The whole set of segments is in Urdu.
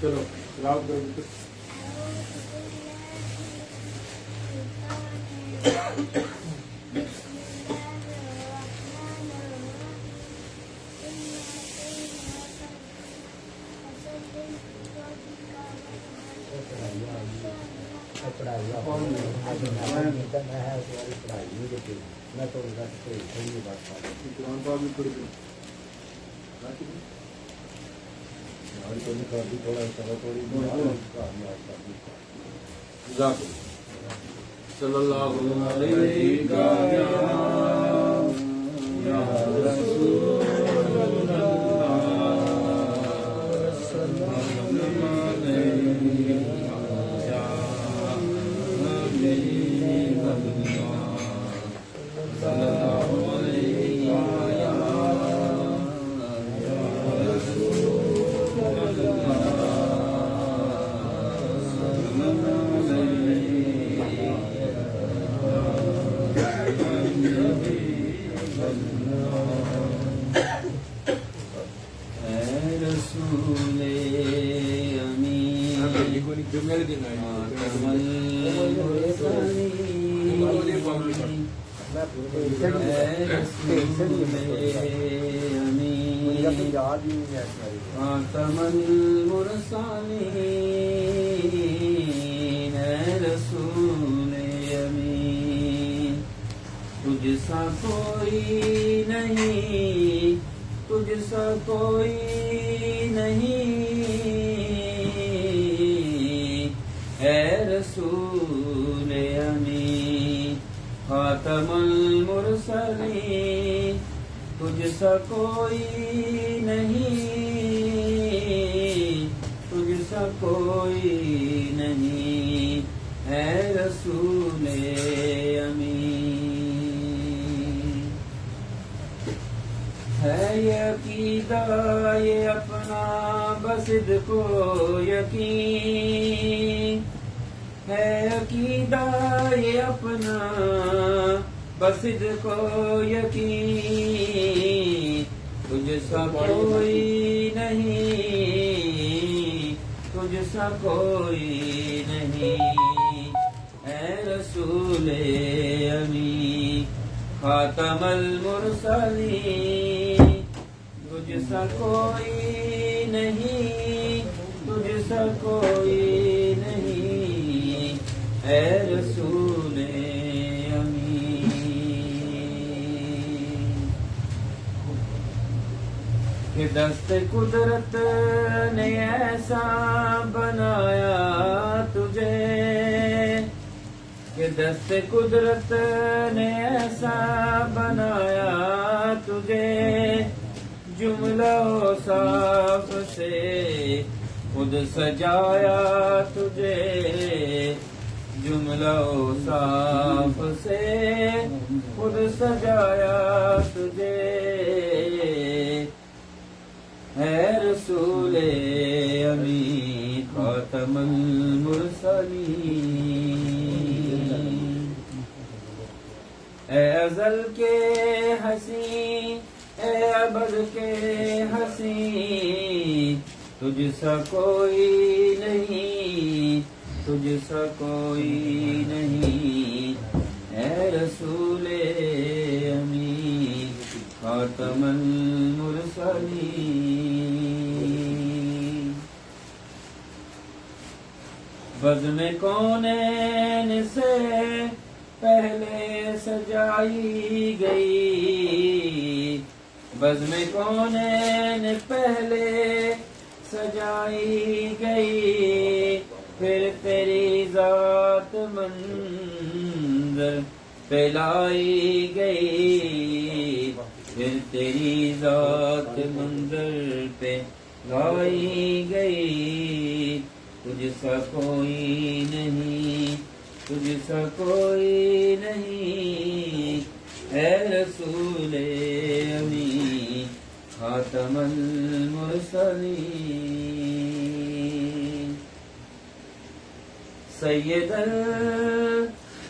چلو تلاوت کرو پڑھائی میں تو قرآن پاک بھی پڑھ دو صلی اللہ علیہ یا رسول خاتم المرسلین رسول امین تجھ سا کوئی نہیں تجھ سا کوئی نہیں اے رسول امین خاتم المرسلین تجھ سا کوئی نہیں تجھ سا کوئی نہیں اے رسول امین ہے یہ عقیدہ یہ اپنا بصد کو یقین ہے عقیدہ یہ اپنا بصد کو یقین تجھ سا کوئی نہیں تجھ سا کوئی نہیں اے رسول امین خاتم المرسلین تجھ سا کوئی نہیں تجھ سا کوئی نہیں اے رسول کہ دست قدرت نے ایسا بنایا تجھے کہ دست قدرت نے ایسا بنایا تجھے جملہ صاف سے خود سجایا تجھے جملہ صاف سے خود سجایا تجھے اے رسول امین خاتم المرسلین اے ازل کے حسین اے ابد کے حسین تجھ سا کوئی نہیں تجھ سا کوئی نہیں اے رسول امین خاتم المرسلین بزم کونین سے پہلے سجائی گئی بزم کونین پہلے سجائی گئی پھر تیری ذات منظر پھیلائی گئی پھر تیری ذات منظر پہ لائی گئی تجھ سا کوئی نہیں تجھ سا کوئی نہیں اے رسول امین خاتم المرسلین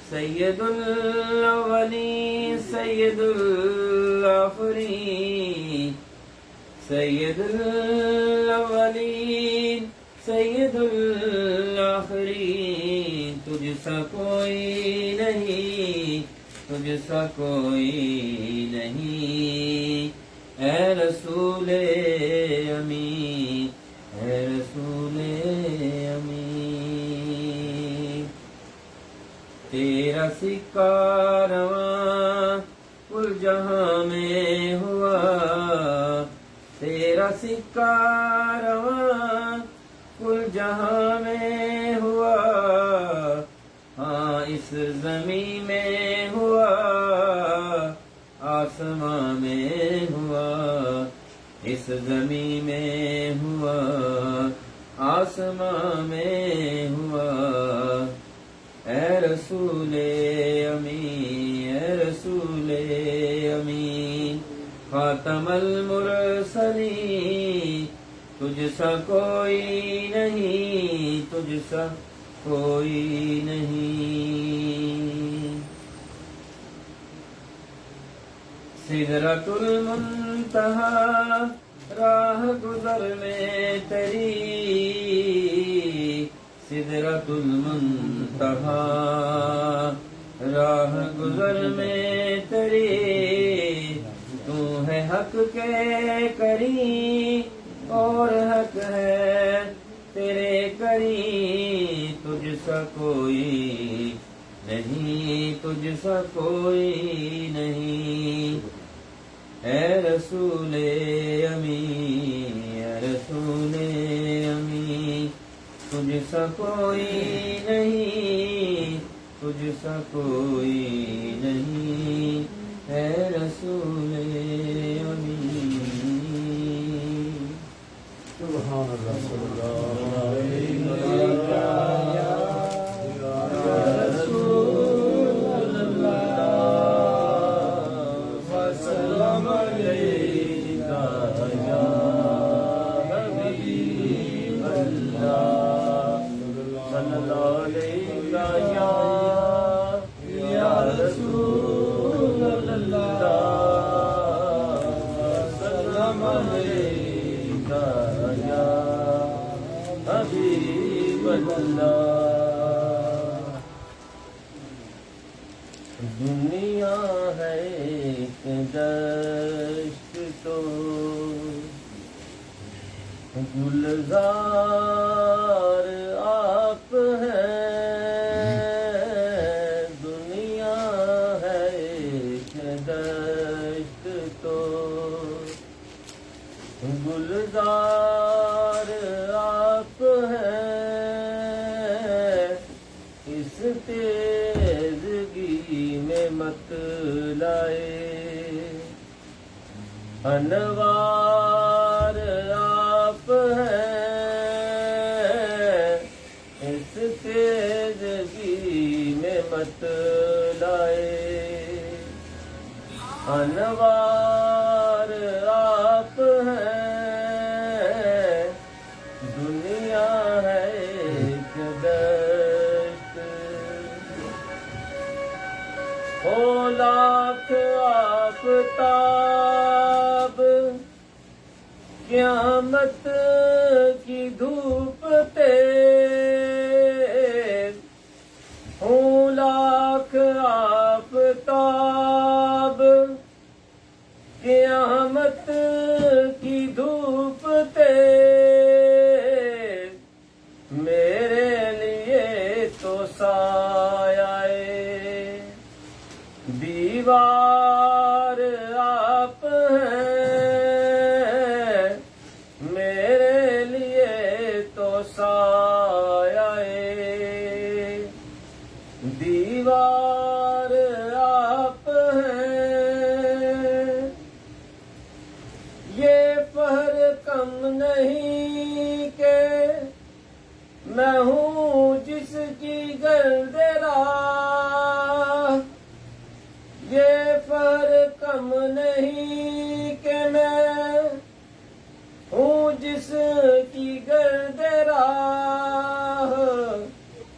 سید الاولین سید الآخرین سید الاولین سید الآخرین، تجھ سا کوئی نہیں، تجھ سا کوئی نہیں، اے رسول امین، اے رسول امین۔ تیرا سکہ رواں کل جہاں میں ہوا، تیرا سکہ رواں کل جہاں میں ہوا، ہاں اس زمین میں ہوا، آسمان میں ہوا، اس زمین میں ہوا، آسمان میں ہوا، اے رسول امین، اے رسول امین، خاتم المرسلین، تجھ سا کوئی نہیں، تجھ سا کوئی نہیں۔ سدرۃ المنتہا راہ گزر میں تیری، سدرۃ المنتہا راہ گزر میں تیری، تو ہے حق کے کریم اور حق ہے تیرے کریم، تجھ سا کوئی نہیں، تجھ سا کوئی نہیں، اے رسول امین، اے رسول امین، تجھ سا کوئی نہیں، تجھ سا کوئی نہیں، اے رسول امین۔ سبحان اللہ، صلی اللہ علیہ دنیا ہے ایک دشت تو گلزار آپ ہیں، دنیا ہے ایک دشت تو گلزار آپ ہیں، اس تیزگی میں مت لائے، انوار آپ ہیں، اس تیزگی میں مت لائے، انوار آپ ہیں، دنیا ہے ایک دشت، ہو لاکھ آفتاب قیامت کی دھوپ تیز، ہوں لاکھ آفتاب قیامت کی دھوپ تیز، میرے لیے تو سایہ دیوار آپ ہیں، میرے لیے تو سایہ دیوار آپ ہیں، یہ فہر کم نہیں کہ میں ہوں جس کی گرد راہ، یہ فہر کم نہیں کہ میں ہوں جس کی گرد راہ،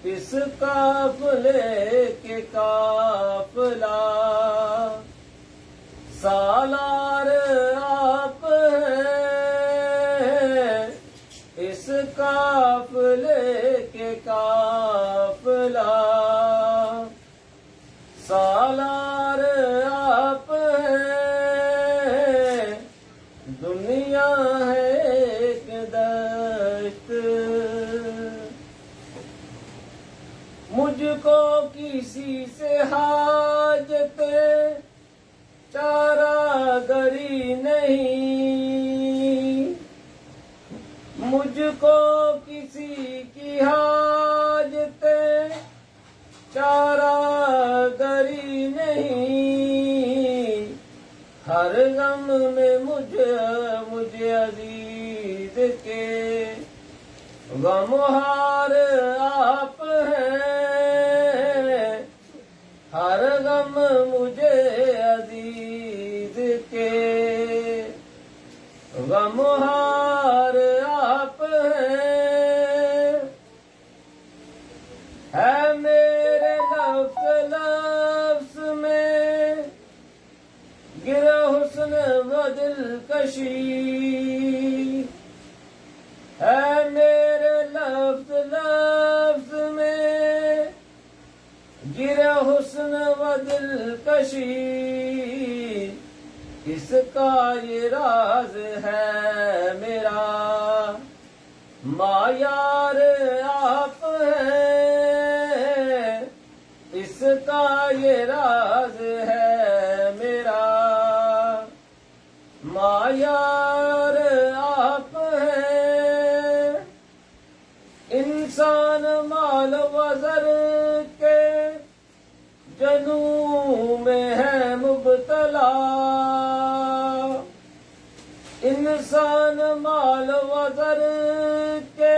اس قافلے کے قافلہ سالار آپ ہیں، اس قافلے اللہ سالار آپ ہیں دنیا ہے ایک دشت مجھ کو کسی سے حاجت چارہ گری نہیں مجھ کو کسی کی حاجت چارہ گری نہیں ہر غم میں مجھے عزیز کے غمہار آپ ہیں ہر غم مجھے عزیز کے غمہار آپ ہے میرے لفظ میں گرہ حسن و دلکشی ہے میرے لفظ میں گرہ حسن و دلکشی اس کا یہ راز ہے میرا معیار آپ ہے اس کا یہ راز ہے میرا معیار آپ ہے انسان مال و زر کے جنوں میں ہے مبتلا انسان مال و زر کے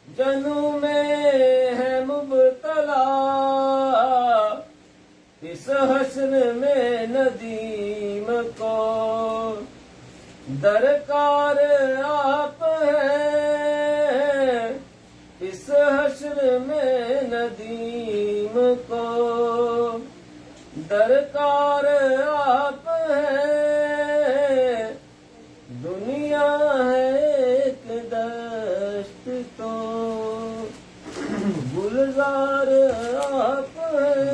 جنوں میں ہے مبتلا اس حسن میں ندیم کو درکار آپ ہے اس حشر میں ندیم کو درکار آپ ہے دنیا ہے ایک دشت تو گلزار آپ ہے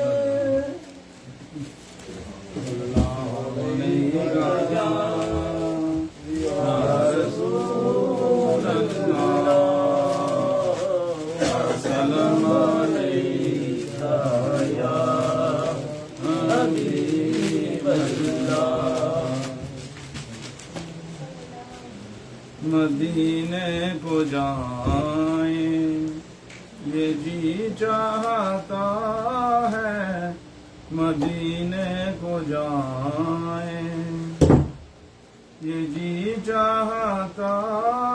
مدینے کو جائیں یہ جی چاہتا ہے مدینے کو جائیں یہ جی چاہتا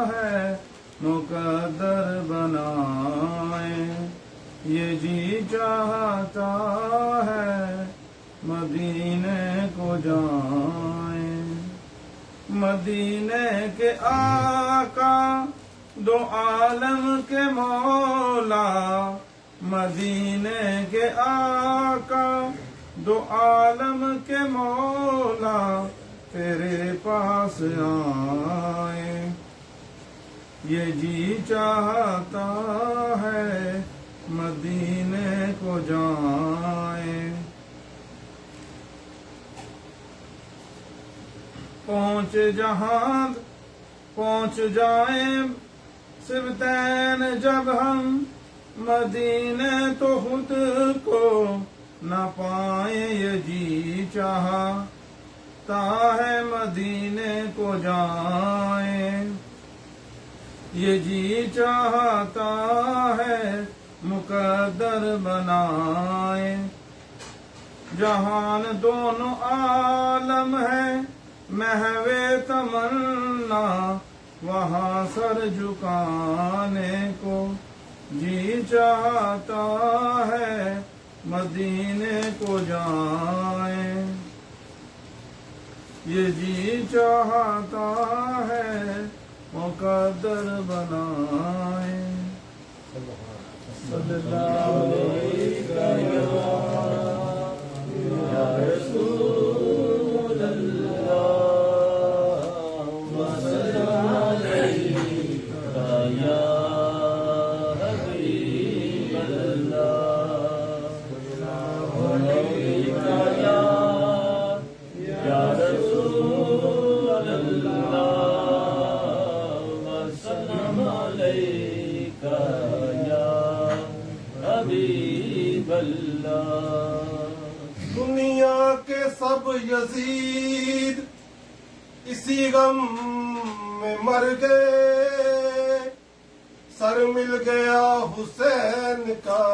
ہے مقدر بنائیں یہ جی چاہتا ہے مدینے کو جائیں مدینے کے آقا دو عالم کے مولا مدینے کے آقا دو عالم کے مولا تیرے پاس آئے یہ جی چاہتا ہے مدینے کو جائیں پہنچ جائیں سبتین جب ہم مدینے تو خود کو نہ پائیں یہ جی چاہتا ہے مدینے کو جائیں یہ جی چاہتا ہے مقدر بنائیں جہان دونوں عالم ہے محو تمنا وہاں سر جھکانے کو جی چاہتا ہے مدینے کو جائیں یہ جی چاہتا ہے مقدر بنائیں صلی اللہ علیہ یا رسول اللہ یا حبیب اللہ حبیب اللہ. دنیا کے سب یزید اسی غم میں مر گئے. سر مل گیا حسین کا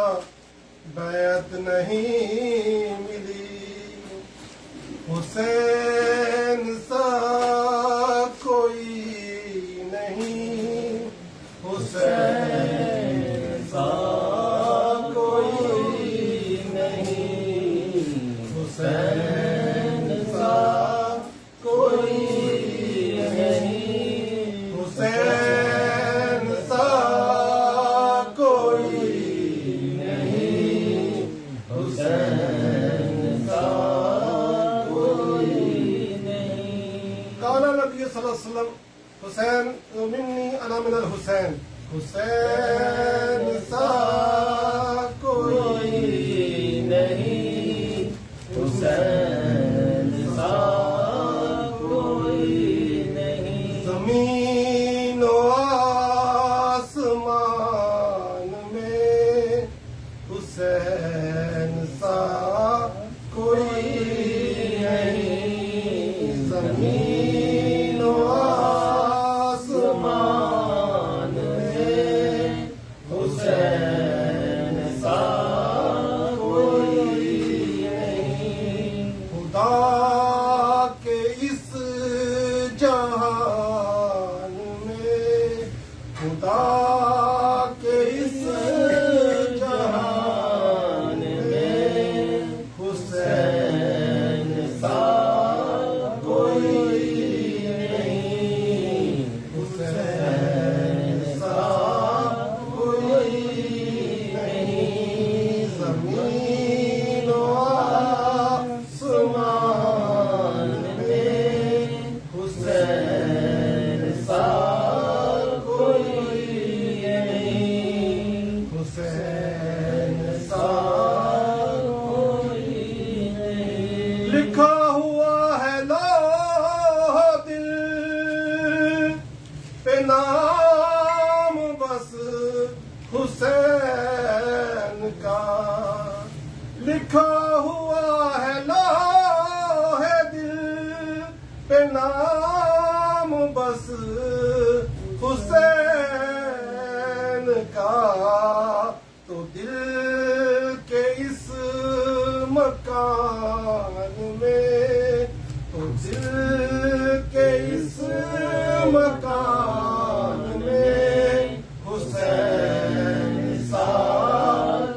بیعت نہیں ملی. حسین سا کوئی نہیں. حسین سا کوئی نہیں. حسین سا کوئی نہیں. حسین سا کوئی نہیں. حسین سا کوئی نہیں. قال نبی صلی اللہ علیہ وسلم حسین منی انا من الحسین. حسین سا کوئی نہیں. حسین سا کوئی نہیں. زمین و آسمان میں حسین سا کوئی نہیں. زمین و آسمان میں حسین سا کوئی نہیں. خدا کے اس جہان میں خدا کے اس جہان میں حسین سا کوئی نہیں. حسین سا کوئی نہیں. زمین و آسمان میں حسین سا کوئی نہیں. حسین سا کوئی نہیں. لکھا ہوا ہے لوح دل پہ نام بس حسین کا. لکھا ہوا ہے لوح دل پہ نام بس حسین کا. تو دل کے اس مکان میں تو دل کے اس مکان میں حسین سا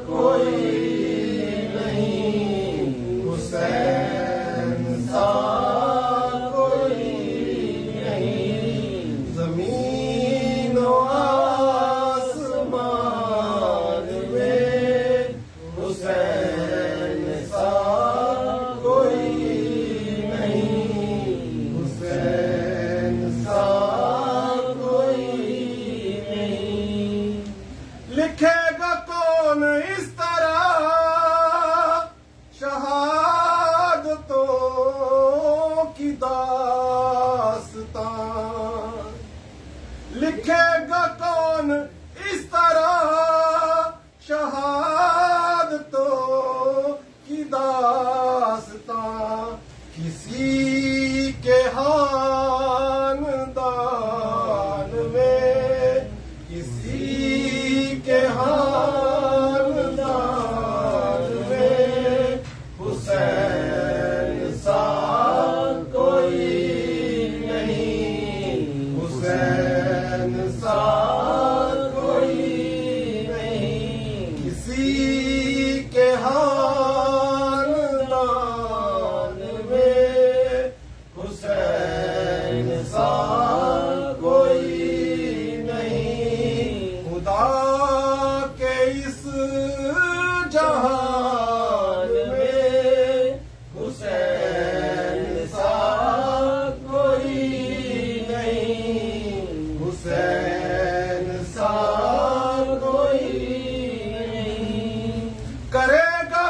کوئی نہیں. حسین سا کوئی نہیں. زمین و آسمان میں حسین سا کوئی نہیں. حسین سا کوئی نہیں. لکھے گا کون اس طرح شہادتوں کی داستان. لکھے گا کون اس طرح شہادتوں کی داستان. کسی کے خاندان میں کسی کے خاندان میں حسین سا کوئی نہیں. حسین سا کوئی نہیں. کسی کے خاندان میں حسین سا کوئی نہیں. خدا کے اس جہان میں حسین سا کوئی نہیں. حسین سا کوئی نہیں. کرے گا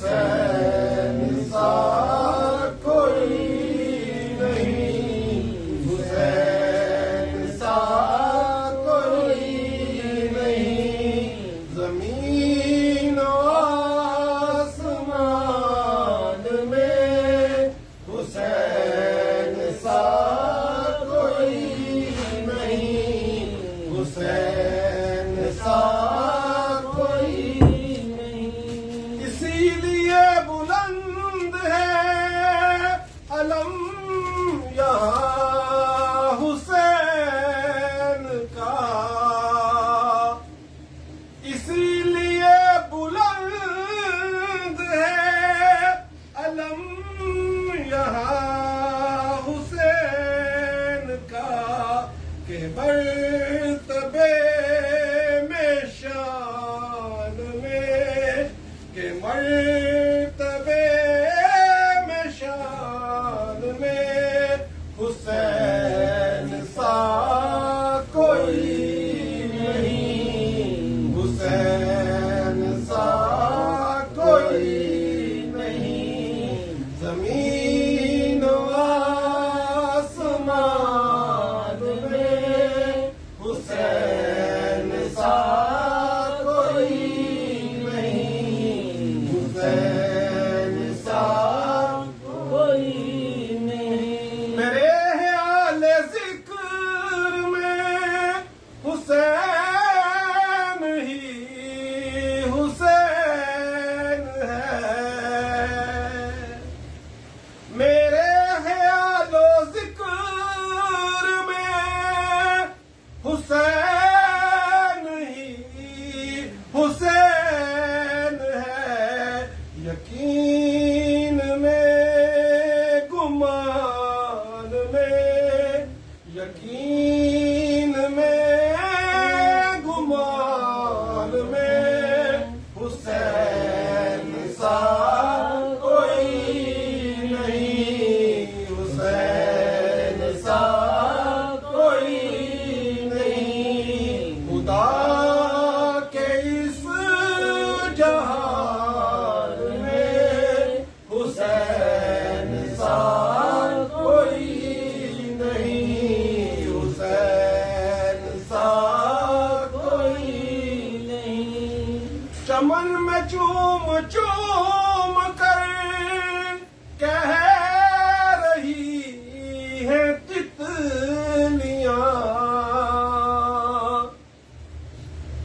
حسین سا کوئی نہیں، حسین سا کوئی نہیں، زمین و آسمان میں حسین سا کوئی نہیں، حسین سا کوئی نہیں، اسی لیے بلند ہے علم یہاں حسین کا، اسی لیے بلند ہے علم یہاں حسین کا، کہ مرتبے میں شان میں، کہ مرتبے میں شان میں حسین سا کوئی نہیں، حسین سا کوئی نہیں، زمین و آسمان میں حسین سا کوئی نہیں، حسین سا کوئی نہیں، میرے خیال ذکر میں حسین ہی حسین ہے، میرے خیال و ذکر میں حسین ہی حسین ہے، یقین میں گمان میں، یقین میں گمان میں حسین سا کوئی نہیں، حسین سا کوئی نہیں، خدا کے اس جہان میں حسین سا کوئی نہیں، حسین سا کوئی نہیں، چمن میں چوم چوم کر کہہ رہی ہیں تتلیاں،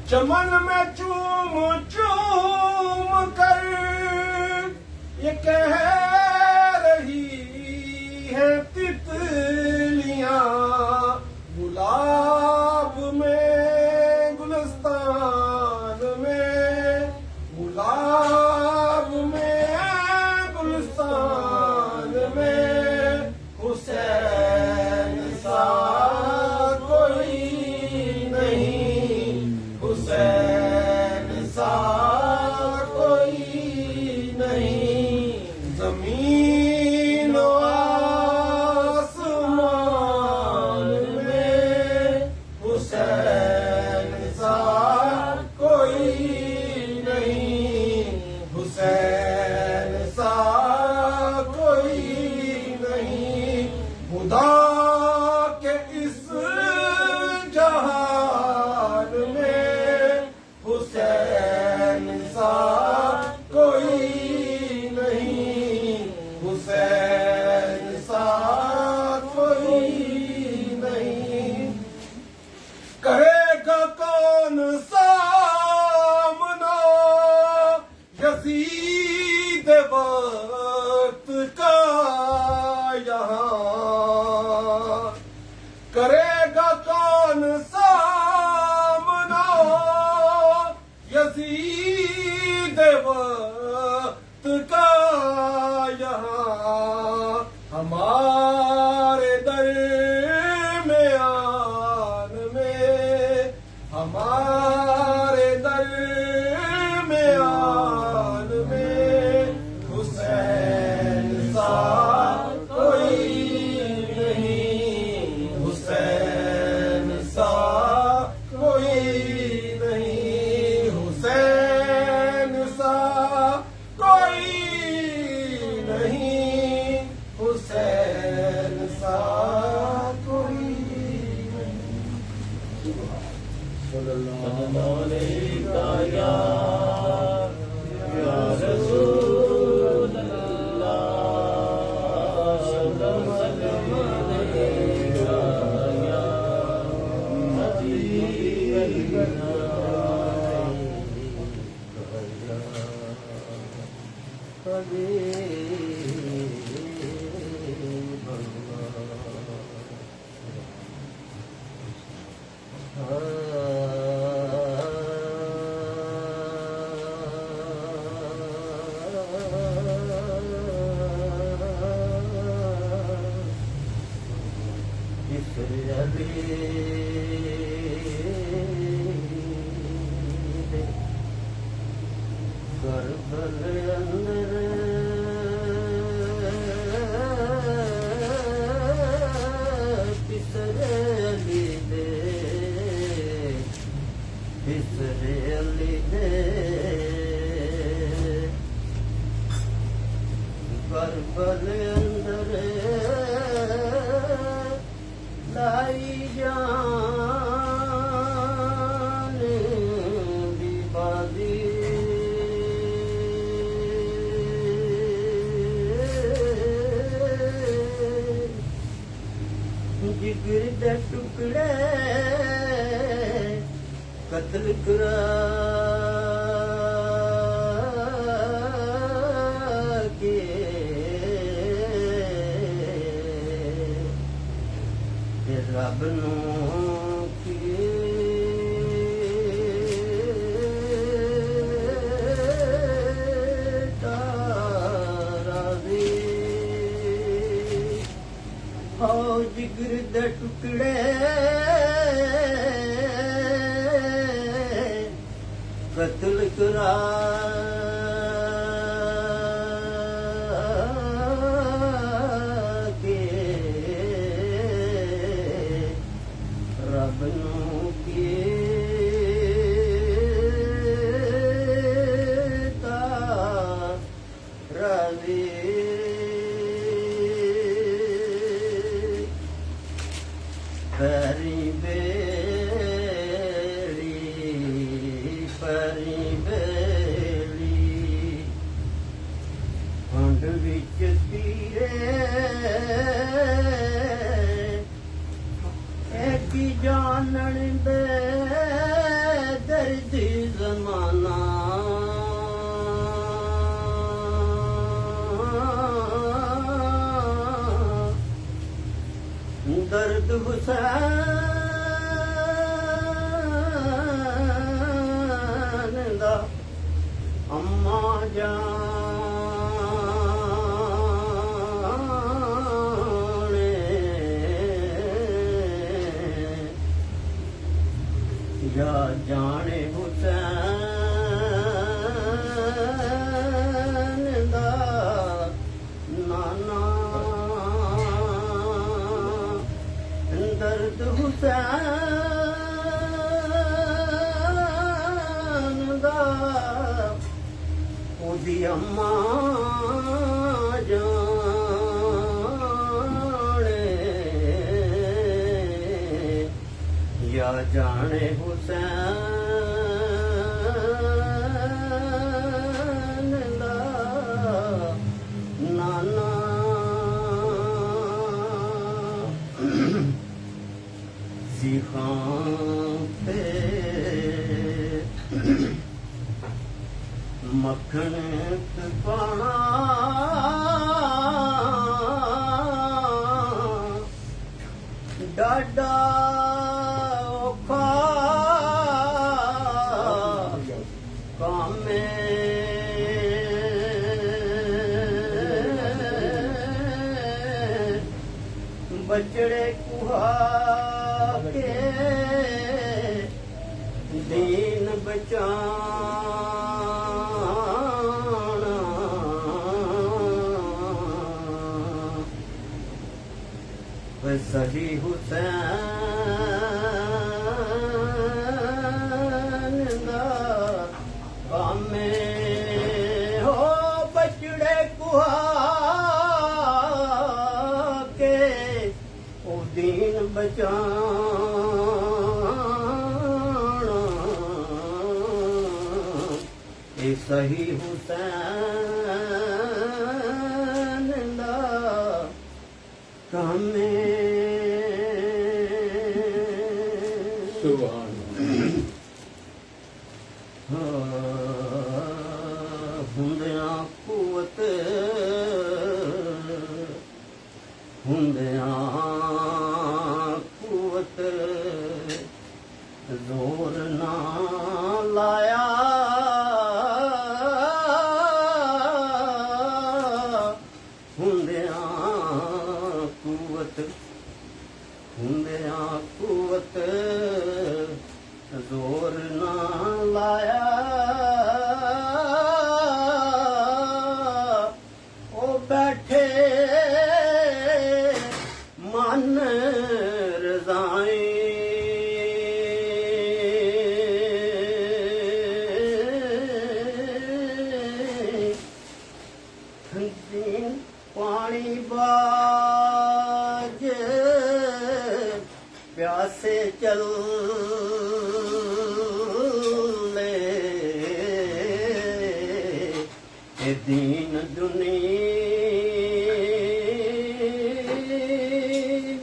چمن میں چوم چوم کر یہ کہہ رہی ہیں تتلیاں، گلاب میں گلستان میں، گلاب میں گلستان میں حسین سا کوئی نہیں، حسین سا کوئی نہیں، زمین و آسمان میں حسین سا کوئی نہیں، حسین سا کوئی نہیں، خدا کے اس جہان میں حسین سا کوئی نہیں، حسین سا کوئی نہیں، کرے گا کون سامنا یزید وقت کا یہاں، کرے گا کون سامنا یزید وقت کا یہاں، ہمارے درمیان میں، ہمارے درمیان میں حسین سا ਕਰਬਲ ਅੰਦਰ ਲਾਈ ਜਾਨ ਦੀ ਬਾਜ਼ੀ ਜਿਗਰ ਦੇ ਟੁਕੜੇ ਕਤਲ ਕਰਾ ਰੱਬ ਨੂੰ ਕੀ ਤਾਰਾ ਦੇ ਹੋ ਜਿਗਰ ਦੇ ਟੁਕੜੇ ਕਤਲ ਕਰਾ ਪਰੀ ਬੇੜੀ ਹੰਡ ਵਿੱਚ ਤੀਰੇ ਇੱਕ ਜਾਣਨ ਦੇ ਦਰਦ ਜ਼ਮਾਨਾ ਦਰਦ ਹੁਸੈਨ ਦਾ ਅੰਮਾ ਜਾਣੇ ਜਾਂ ਜਾਣੇ ਹੁਸੈਨ ਦਾ ਨਾਨਾ ਦਰਦ ਹੁਸੈਨ ਦਾ ਉਹਦੀ ਅੰਮਾ ਜਾਣੇ ਜਾਂ ਜਾਣੇ ਹੁਸੈਨ ਦਾ ਨਾਨਾ ਸਿਖਾਂ ਤੇ ਮੱਖਣ ਪਾਣਾ ਡਾਡਾ ਔਖਾ ਕਾਮੇ ਬਚੜੇ ਕੁਹਾ ਕੇ ਦੀਨ ਬਚਾਣਾ ਵੇ ਸਹੀ ਹੁਸੈਨ ਦਾ ਕਾਮੇ ਹੋ ਬਚੜੇ ਕੁਹਾ ਕੇ ਉਹ ਦੀਨ ਬਚਾਣਾ ਇਹ ਸਹੀ ਹੁਸੈਨ ਦਾ ਕੰਮ ਹੈ। ਸੁਭਾਨ ਹੁੰਦਿਆਂ ਕੂਵਤ ਹੁੰਦਿਆਂ ਕੂਵਤ ਜ਼ੋਰ ਨਾ ਲਾਇਆ ਹੁੰਦਿਆਂ ਕੂਵਤ ਜ਼ੋਰ ਨਾ ਲਾਇਆ ਉਹ ਬੈਠੇ ਮਨ ਰਜ਼ਾਈ ਦਿਨ ਪਾਣੀ ਬਾਜ ਪਿਆਸੇ ਚੱਲੇ ਇਹ ਦੀਨ ਦੁਨੀ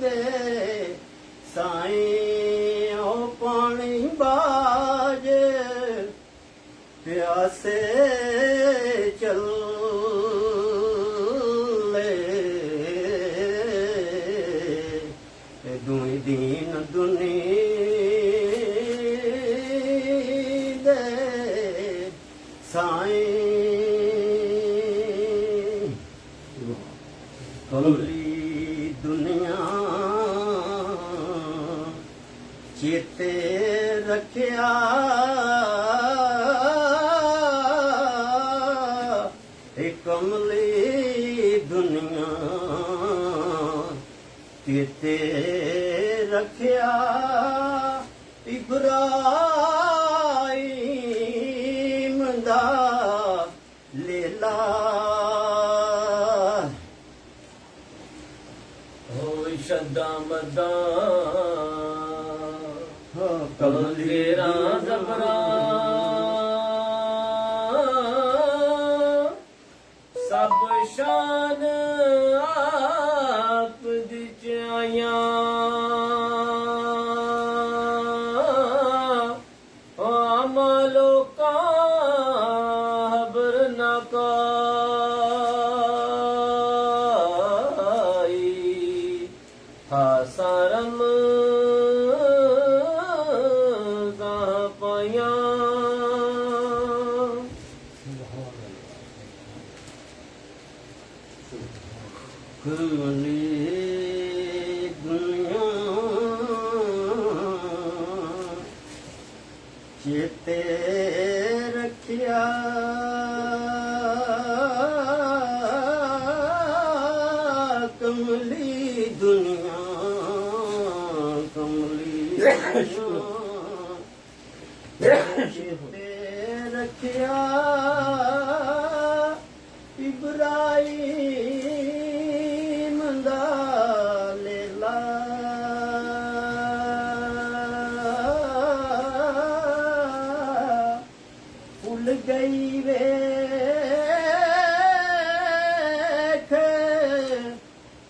ਦੇ ਸਾਈਂ ਉਹ ਪਾਣੀ ਬਾਜ ਪਿਆਸੇ ਚੱਲੇ ਦੁਈ ਦੀਨ ਦੁਨੀ ਦੇ ਸਾਈਂ ਕਮਲੀ ਦੁਨੀਆ ਚੇਤੇ ਰੱਖਿਆ ਇਹ ਕਮਲੀ ਦੁਨੀਆ ਚੇਤੇ ਰੱਖਿਆ ਇਬਰਾਹੀਮ ਦਾ ਲੇਲਾ ਹੋਈ ਸ਼ੱਦਾ ਮਦਾ ਕਮਲੀ ਤੇਰਾ ਜ਼ਬਰਾ ਸਭ ਸ਼ਾਨ ਆਪ ਦੀ ਚਾਇਆ ਆਮਲੋ ਕਾ ਹਬਰ ਨਾ ਕਾਈ ਹਾਸਰਮ ਦਾ ਪਾਇਆ ਕਮਲੀ ਦੁਨੀਆ ਚੇਤੇ ਰੱਖਿਆ ਕਮਲੀ ਦੁਨੀਆ ਚੇਤੇ ਰੱਖਿਆ ਇਬਰਾਹੀਮ ਦਾ ਲੇਲਾ ਭੁੱਲ ਗਈ ਵੇਖ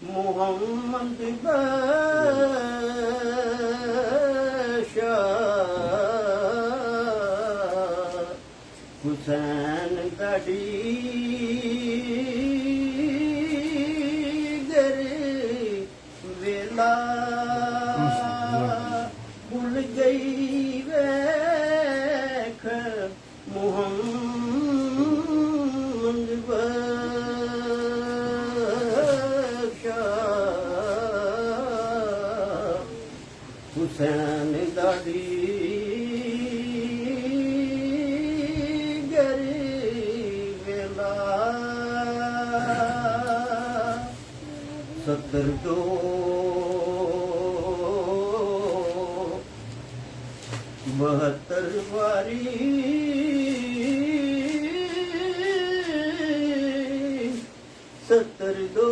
ਮੁਹੰਮਦ ਬਸ਼ਾ ਹੁਸੈਨ ਗੜੀ ਗਰੇ ਵੇਲਾ ਭੁੱਲ ਗਈ ਵੇਖ ਮੁਹੰਮਦ ਬਸ਼ਾ ਹੁਸੈਨ ਗੜੀ ਸਤਰ ਦੋ ਬਹੱਤਰ ਵਾਰੀ ਸਤਰ ਦੋ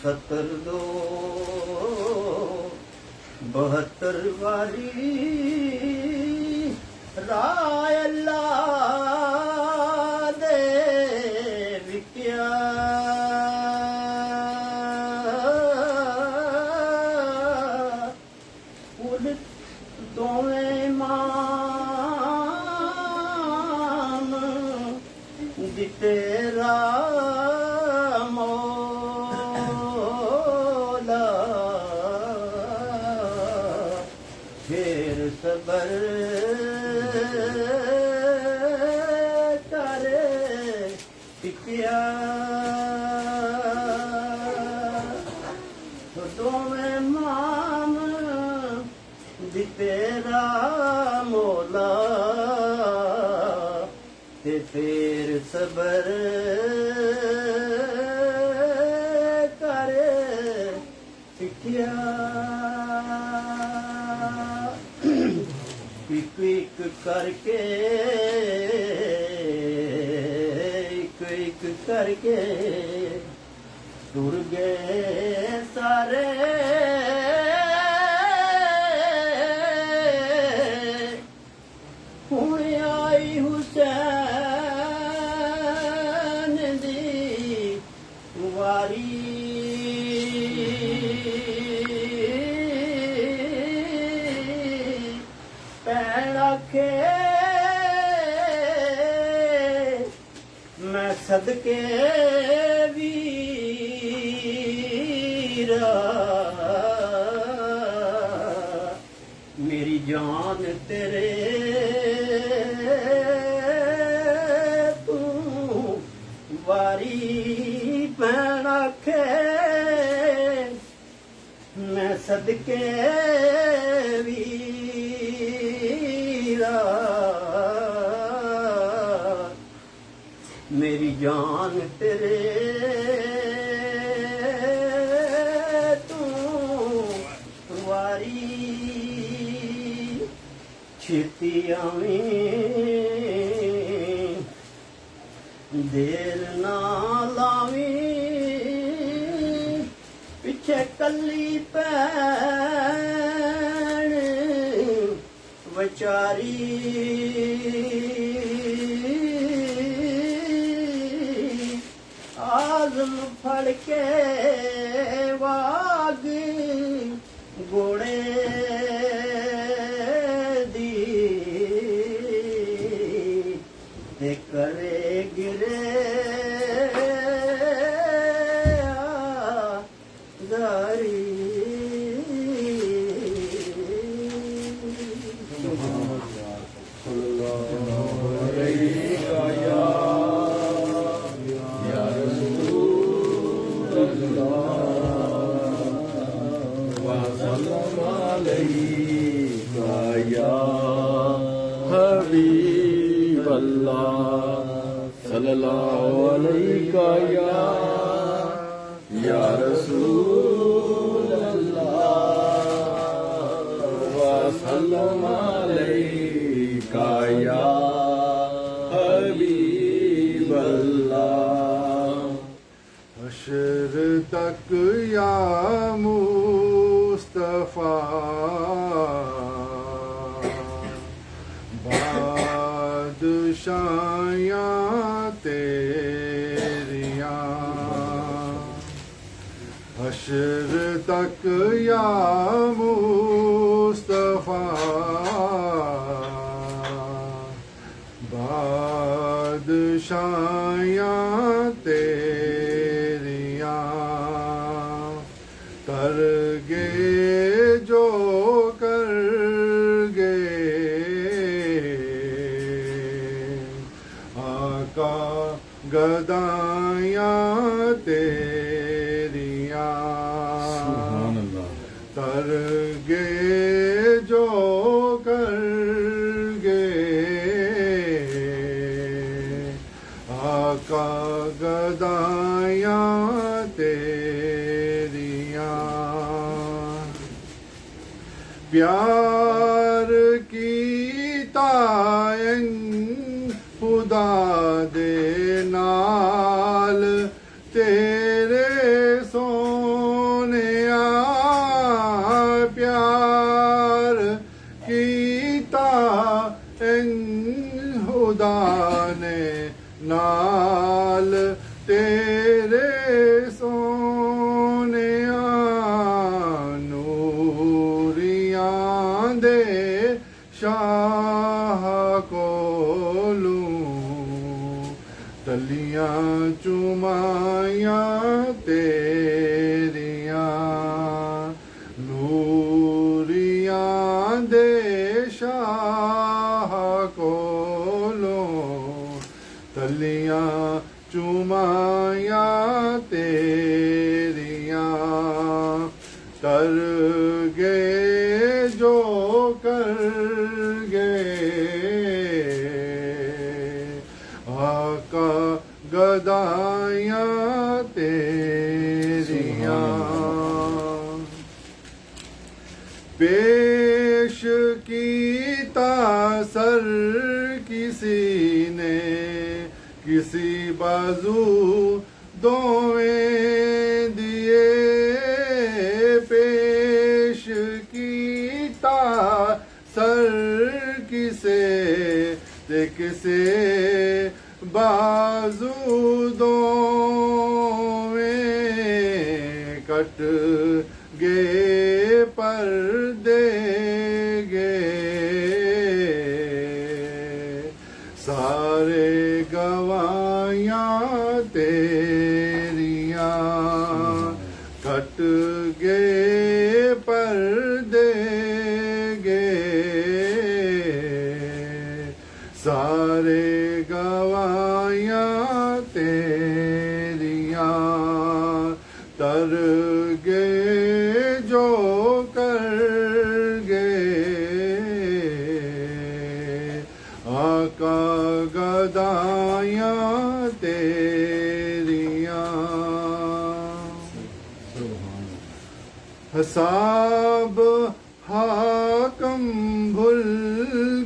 72 72 ਵਾਰੀ ਰਾਏ ਅੱਲਾ ਦੇ ਵਿਕਿਆ ਉਲ ਦੋਵੇਂ ਮਾਂ تیرا مولا پھر صبر کرے پکیا دوویں مام دی تیرا مولا تے پھر صبر کرے پکیا ایک ایک کر کے ایک کر کے ٹر گئے سارے ہوں آئی حسین دی واری پین آکھے میں صدقے ویرا میری جان تیرے تو واری پین آکھے میں صدقے ویرا میری جان تیرے تو واری چھتی آویں دیر نہ لاویں پیچھے کلی پین وچاری آزم پھڑ کے واگ گوڑے دی تے کرے گرے آزاری حبیب اللہ صلی اللہ علیہ یا رسول اللہ وسلم علیکہ یا حبیب اللہ حشر تک یا مصطفیٰ بادشاہیاں تیریاں حشر تک یا مصطفیٰ بادشاہیاں تیریاں کر گے جو کر گے آقا گدائیاں تیریاں سبحان اللہ کر گے جو کر گے آقا گدائیاں تیریاں پیار کیتا خدا دے نال تیرے سونیا پیار کیتا خدا نے نال تیرے سونیا نوریاں دے شاہ کولوں تلیاں چومائیاں تیریاں نوریاں دے شاہ کولوں تلیاں چومائیاں تیریاں کر گئے جو کر گئے آقا گدائیاں تیریاں پیش کیتا سر کسی نے کسی بازو دویں دیے پیش کیتا سر کسے تے کسے بازو دویں کٹ گے پر دے گے سارے گواہیاں تیریاں کٹ گے پر دے گے سارے گواہیاں تیریاں تر گے جو کر گے آقا گدائیاں تیریاں حساب حاکم بھول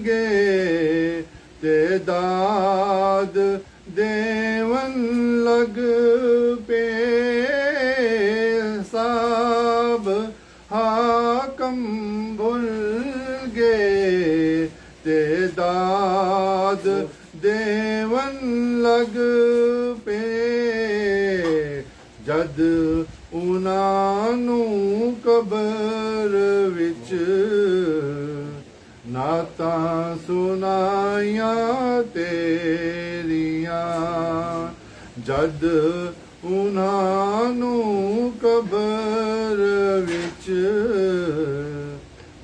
گئے تعداد دیون لگ پہ حساب حاکم بھول گئے تعداد دیون لگ پہ جد انہوں قبر وچ نعتاں سنائیاں تیریاں جد انہوں قبر وچ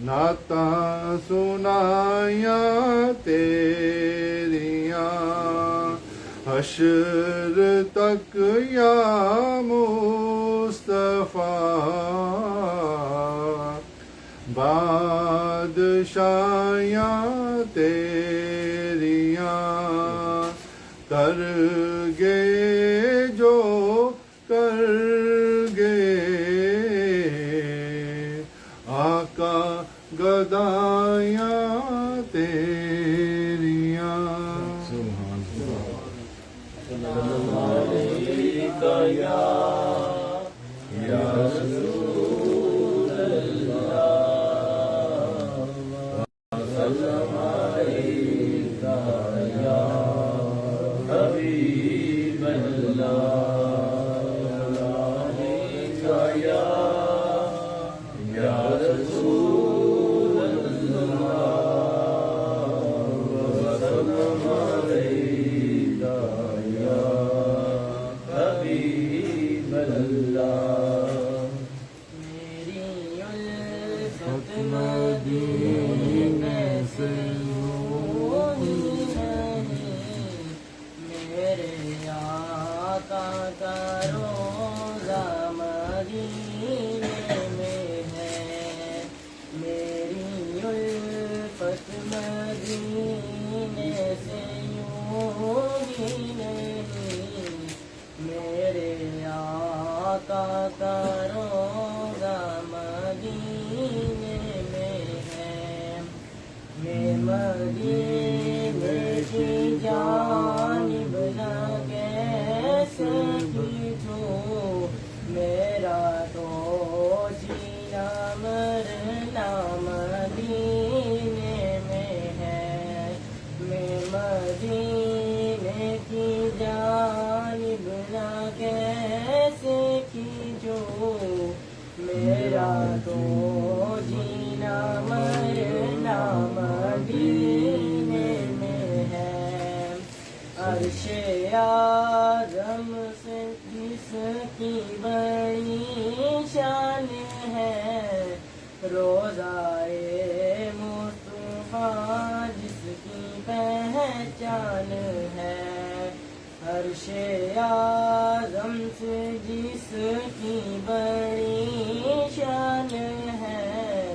نعتاں سنائیاں تیریاں حشر تک یا مصطفیٰ بادشاہیاں تیریاں کر گئے جو کر گئے آقا گدائیاں تیریاں عرش اعظم سے جس کی بڑی شان ہے روضائے مصطفیٰ جس کی پہچان ہے عرش اعظم سے جس کی بڑی شان ہے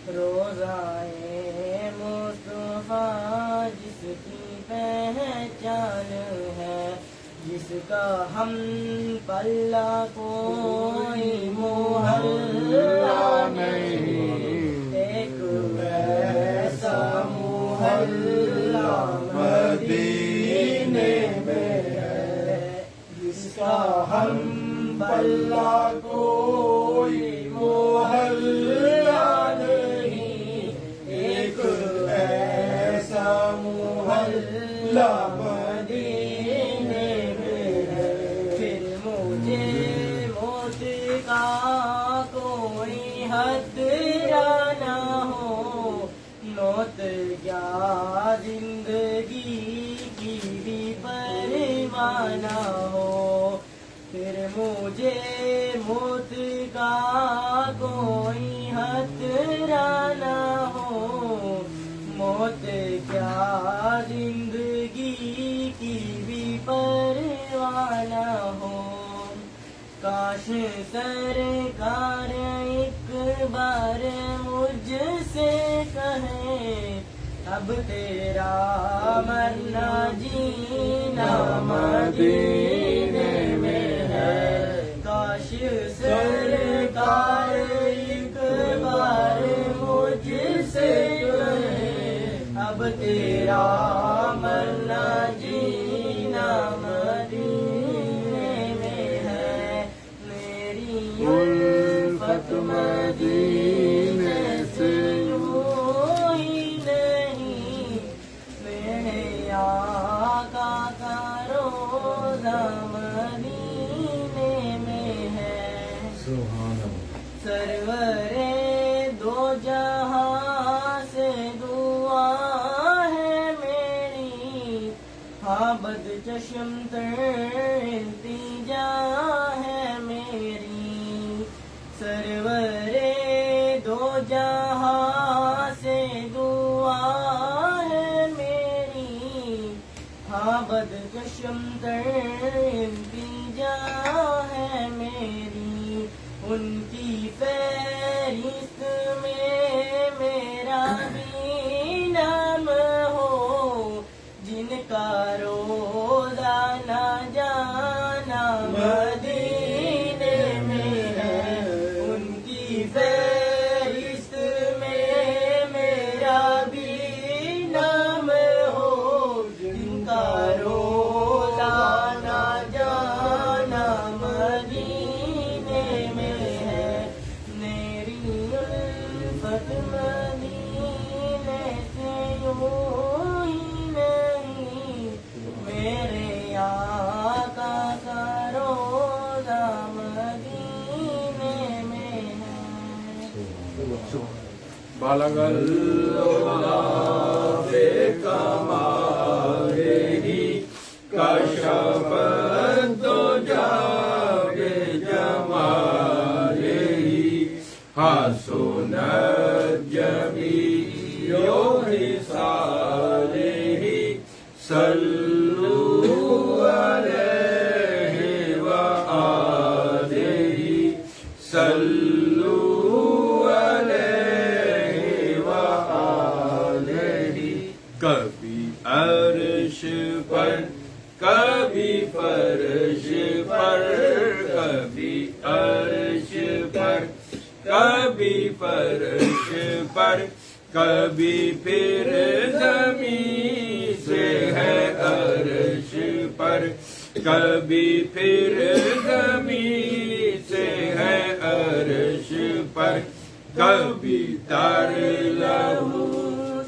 روضائے مصطفیٰ جس کی پہچان ہے جس کا ہم پلہ کوئی محلہ نہیں ایک ایسا محلہ مدینے میں ہے جس کا ہم پلہ کوئی محلہ نہیں ایک ایسا محلہ مدینے میں ہے پھر مجھے موت کا کوئی خطرہ نہ ہو موت کیا زندگی کی بھی پرواہ نہ ہو پھر مجھے موت کا کوئی خطرہ نہ ہو موت کیا زندگی کی بھی پرواہ نہ ہو کاش سرکار ایک بار مجھ سے کہیں اب تیرا مرنا جینا مدینے میں ہے کاش سرکار ایک بار مجھ سے کہیں اب تیرا مرنا جینا مدینے میں ہے میری الفت مدینے سے یوں ہی نہیں میرے آقا کا روضہ مدینے میں ہے سبحان اللہ سرورے دو جہاں سے دعا ہے میری بد چشم تر التجا ہے میری سرورے دو جہاں سے دعا ہے میری بد چشم تر التجا ہے میری ان کی فہرست میں میرا بھی نام ہو جن کا روضہ نہ جانا مدینے میں ہے ان کی فہرست میں میرا بھی نام ہو جن کا روضہ نہ جانا مدینے میں ہے میری الفت مدینے سے یوں ہی نہیں میرے آقا کا روضہ مدینے میں ہے بلغ العلا سے کمالہ کشف الدجا بجمالہ حسنت جمیع خصالہ صلوا علیہ وآلہ صلوا علیہ وآلہ کبھی عرش پر کبھی فرش پر کبھی عرش پر کبھی فرش پر کبھی پھر زمین سے ہے عرش پر کبھی پھر زمین سے ہے عرش پر کبھی تر لہو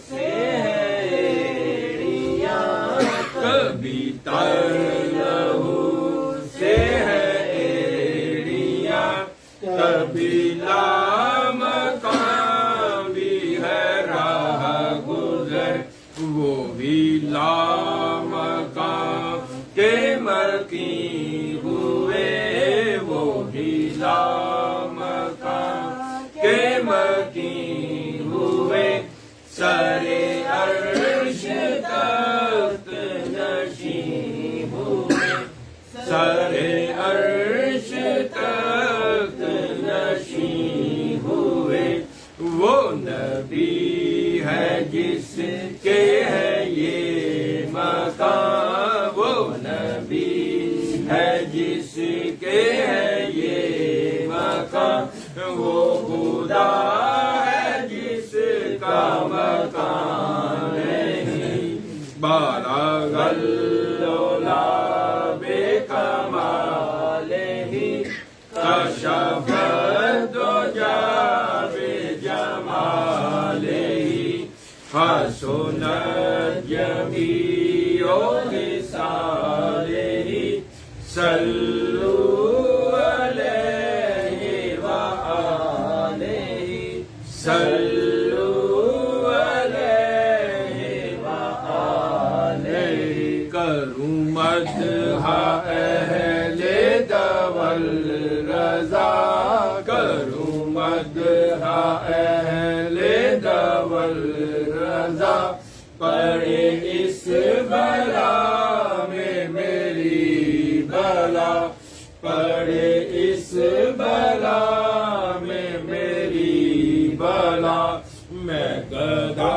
سے ہے ایڑیاں کبھی تر لہو سے ہے ایڑیاں کبھی لامکان بھی ہے راہ گزر وہ بھی لامکان کے مکی ہوئے وہی لامکان کے مکی ہوئے سرے عرش تخت نشین ہوئے سرے عرش تخت نشین ہوئے وہ نبی ہے جس کے ہے یہ مقام وہ نبی ہے جس کے ہے یہ مقام وہ خدا ہے جس کا مقام نہیں بالغ العلا بے کمال ہی کشف الدجا بجمال ہی حسنت جمیع خصال ہی صلوا علیہ وآلہ صلوا علیہ وآلہ کروں مدح اہل دول رضا کروں مدح اہل دول رضا پڑے اس بلا میں میری بلا پڑے اس بلا میں میری بلا میں گدا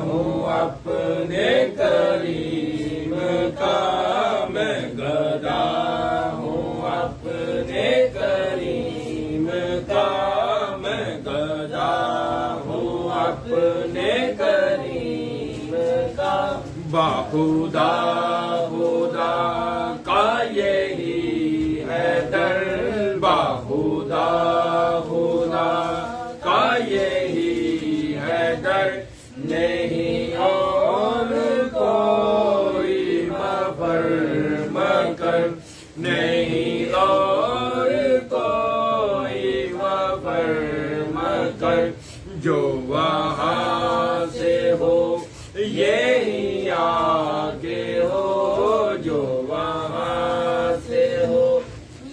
ہوں اپنے کریم کا میں گدا ہوں اپنے کریم کا میں گدا ہوں اپنے کریم کا باخدا خدا کا یہی ہے در باخدا خدا کا یہی ہے در نہیں اور کوئی مفر مکر نہیں اور کوئی مفر مکر جو وہاں سے ہو یہی آگے ہو جو وہاں سے ہو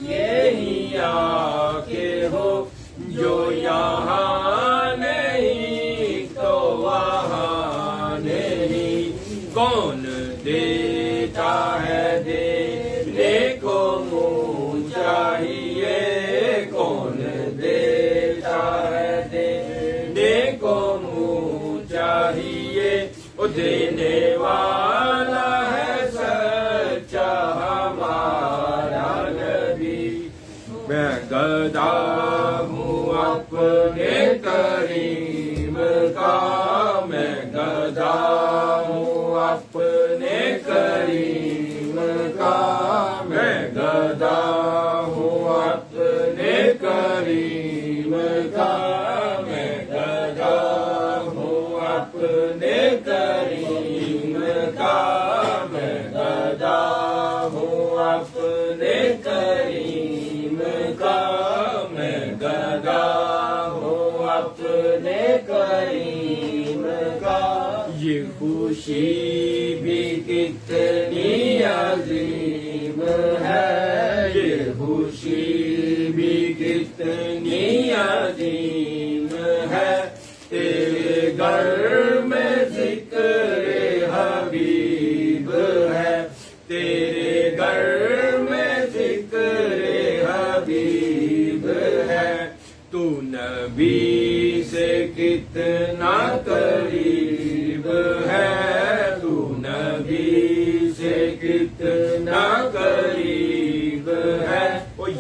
یہی آگے ہو جو یہاں نہیں تو وہاں نہیں کون دیتا ہے دینے کو منہ چاہیے کون دیتا ہے دینے کو منہ چاہیے وہ دینے والا ہے سچا ہمارا نبی میں گدا ہوں اپنے کریم کا میں گدا ہوں اپنے کریم کا میں گدا ہوں اپنے کریم کا میں گدا ہوں اپنے کریم کا میں گدا ہوں اپنے کریم کا میں گدا ہوں اپنے کریم کا یہ خوشی بھی کتنی عظیم ہے یہ خوشی بھی کتنی عظیم ہے تیرے گھر میں ذکر حبیب ہے تیرے گھر میں ذکر حبیب ہے تو نبی سے کتنا قریب ہے تو نبی سے کتنا قریب ہے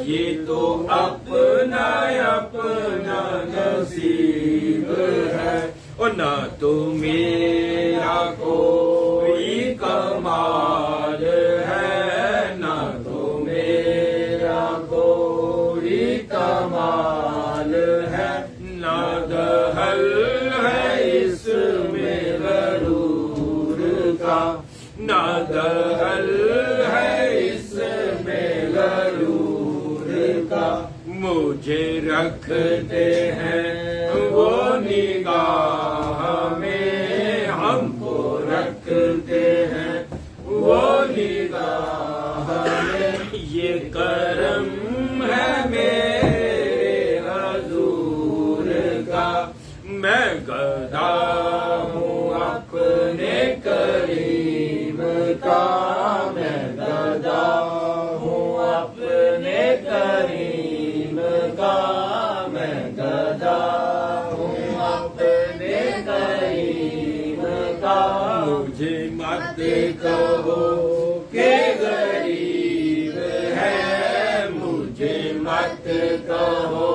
یہ تو اپنا اپنا نصیب ہے اور نہ تو میرا کوئی کمال ہے نہ تو میرا کوئی کمال ہے نہ دہل ہے اس میں غرور کا نہ دہل ہے اس میں غرور کا مجھے رکھتے ہیں وہ نگاہ میں ہم کو رکھتے ہیں وہ نگاہ میں گدا ہوں اپنے کریم کا، میں گدا ہوں اپنے کریم کا، مجھے مت کہو کہ غریب ہے، مجھے مت کہو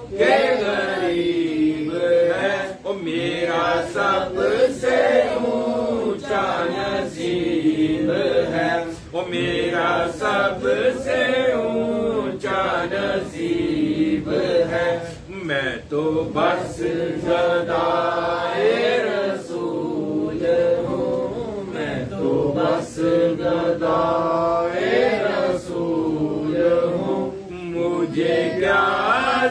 کہ غریب ہے، او میرا سب سے اونچا نصیب ہے، او میرا سب سے اونچا نصیب ہے، میں تو بس گدائے رسول ہوں، میں تو بس گدائے رسول ہوں، مجھے کیا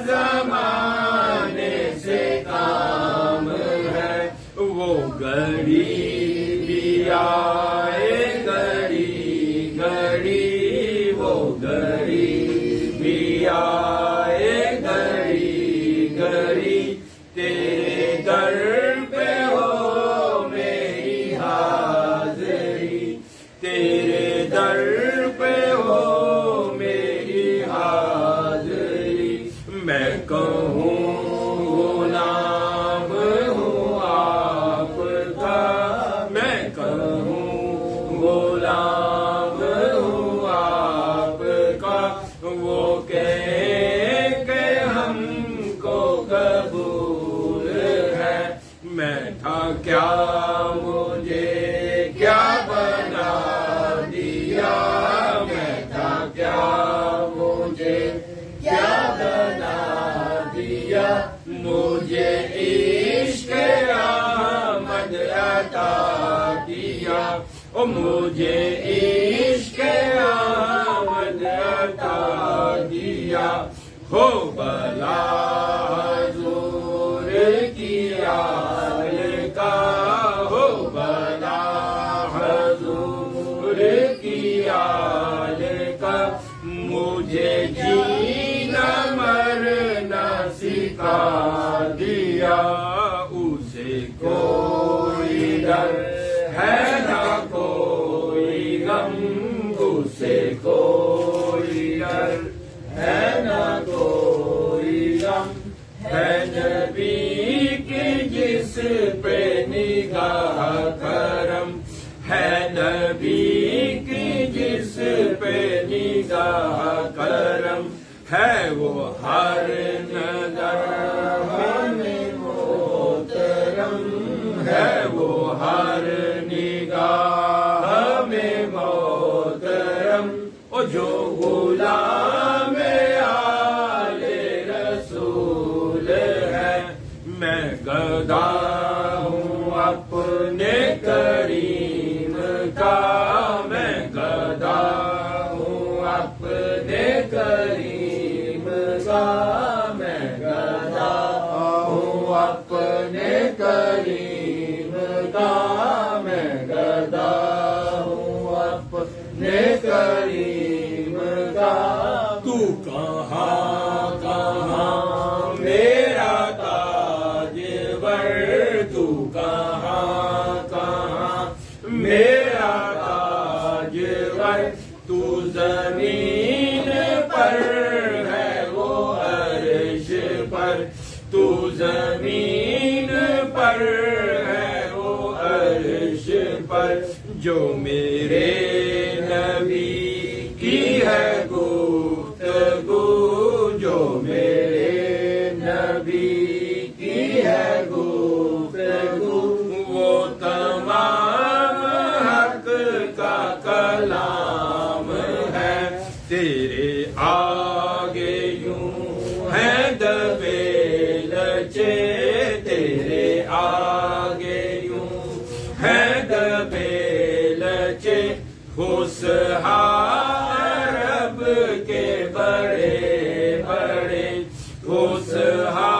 زمانے سے کام ہے، وہ غریبی آئے گڑی گڑی، وہ غریبی آئے گڑی گڑی، تیرے در پہ ہو میری حاضری، تیرے در پہ ہو میری حاضری، میں کہوں غلام ہوں آپ کا، میں کہوں غلام ہوں آپ کا، وہ کہے کہ ہم کو قبول ہے، میں تھا کیا مجھے کیا بنا دیا، میں تھا کیا مجھے کیا بنا دیا، مجھے عشق احمد عطا کیا، او مجھے عشق احمد عطا دیا، ہو بلا حضور کی آل کا، ہو بلا حضور کی آل کا، مجھے جینا مرنا سکھا دیا، اسے کوئی ڈر ہے نہ کوئی غم، اسے کوئی ڈر ہے نہ کوئی غم، ہے نبی کی جس پہ نگاہ کرم، ہے نبی کی جس پہ نگاہ کرم، ہے وہ ہر نظر ہمیں محترم، ہے وہ ہر نگاہ میں محترم، او جو غلام آل رسول ہے، میں گدا ہوں اپنے کریم کا، میں گدا ہوں اپنے کریم کا، میں گدا ہوں اپنے کریم کا، میں گدا ہوں اپنے کریم کا، تو کہاں کہاں میرا تاجور، تو کہاں کہاں میرا تاجور، تو زمین پر ہے وہ عرش پر، تو زمین پر ہے وہ عرش پر، جو میرے نبی کی ہے گفتگو، جو میرے نبی کی ہے گفتگو، وہ تمام حق کا کلام ہے، تیرے آگے یوں ہے دبے لچے، تیرے آگے یوں ہے دبے لچے، خوشحا عرب کے بڑے بڑے، خوشحا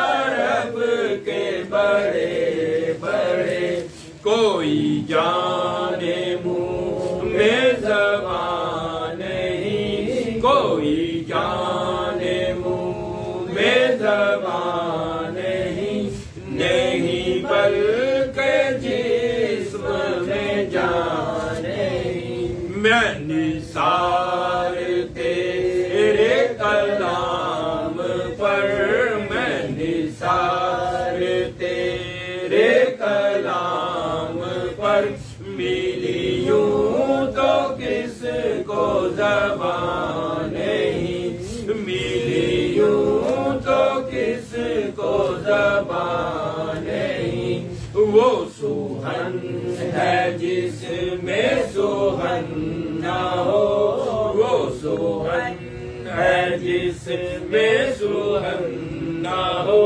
عرب کے بڑے بڑے، کوئی جانے منہ میں زبان نہیں، کوئی جانے منہ میں زبان نہیں، نہیں بلکہ جسم میں جان میں نثار تیرے کلام پر، میں نثار تیرے کلام پر، ملی یوں تو کس کو زبان نہیں، ملی یوں تو کس کو زبان نہیں، وہ سوہن ہے جس میں سوہن نہ ہو، وہ سوہن ہے جس میں سوہن نہ ہو،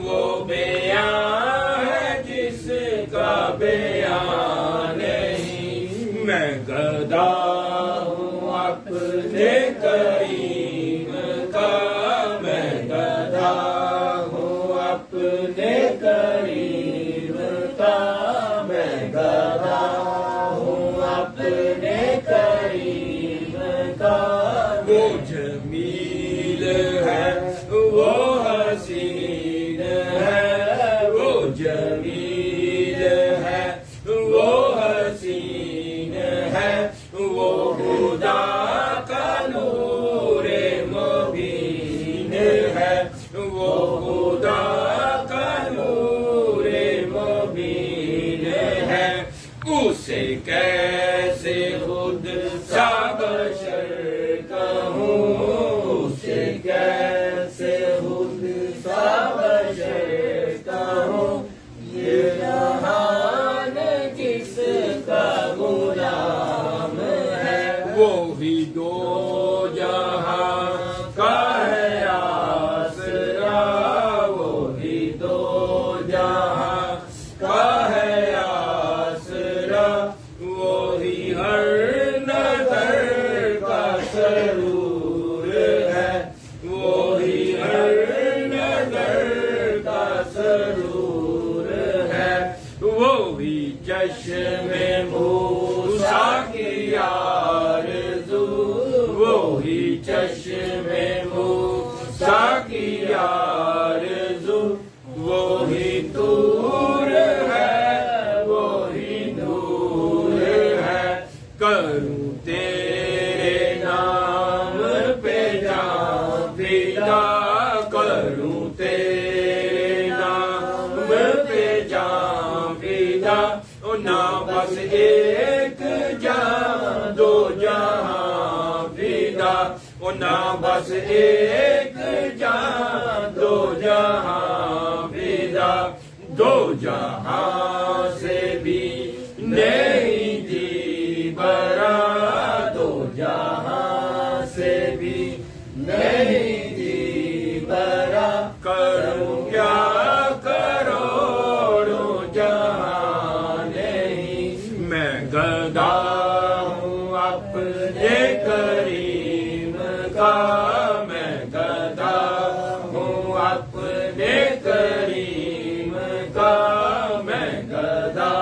وہ بیان ہے جس کا بیان نہیں، میں گدا ہوں اپنے کریم کا، میں گدا ہوں اپنے کریم کا، میں گدا ہوں اپنے کریم کا، وہ جمیل ہے وہ حسین ہے، وہ جمیل ہے وہ حسین ہے، وہ خدا کا نور مبین ہے، وہ خدا کا نور مبین ہے، اسے کیسے خود سا بشر کہوں، اسے کیسے خود سا بشر کہوں، یہ جہان کس کا غلام ہے، وہی دو جہاں کا ہے آسرا، وہی دو جہاں کا ہے آسرا، وہی ہر نظر کا سرور ہے، وہی ہر نظر کا سرور ہے، وہی چشم موسیٰ کی آرزو، وہی چشم موسیٰ کی آرزو، وہی طور ہے وہی نور ہے، کروں تیرے نام پہ جان فدا، کروں تیرے نام پہ جان فدا، نہ بس ایک جہاں دو جہاں فدا، نہ بس ایک جہاں دو جہاں فدا، دو جہاں سے بھی نہیں جی برا، دو جہاں سے بھی نہیں جی برا، کروں کیا کروڑوں جہاں نہیں، میں گدا ہوں اپنے کریم کا، میں گدا ہوں اپنے کریم کا، میں گدا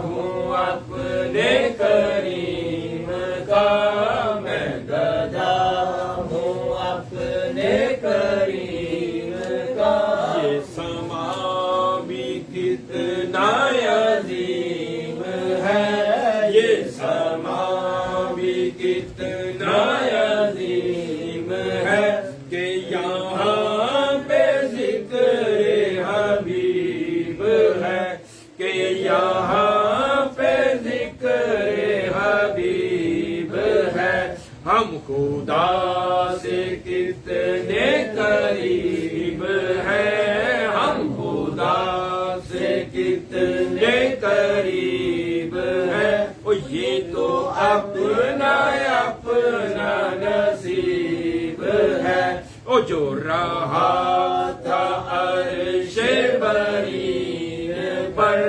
ہوں اپنے کریم کا، میں گدا ہوں اپنے کریم کا، یہ سما بھی کتنا عظیم ہے، یہ سما بھی کتنا عظیم ہے، کہ یہاں پہ ذکر حبیب ہے، کہ یہاں پہ ذکر حبیب ہے، ہم خدا سے کتنے قریب ہیں، ہم خدا سے کتنے قریب ہیں، یہ تو اپنا اپنا نصیب ہے، جو رہا تھا عرش برین پر،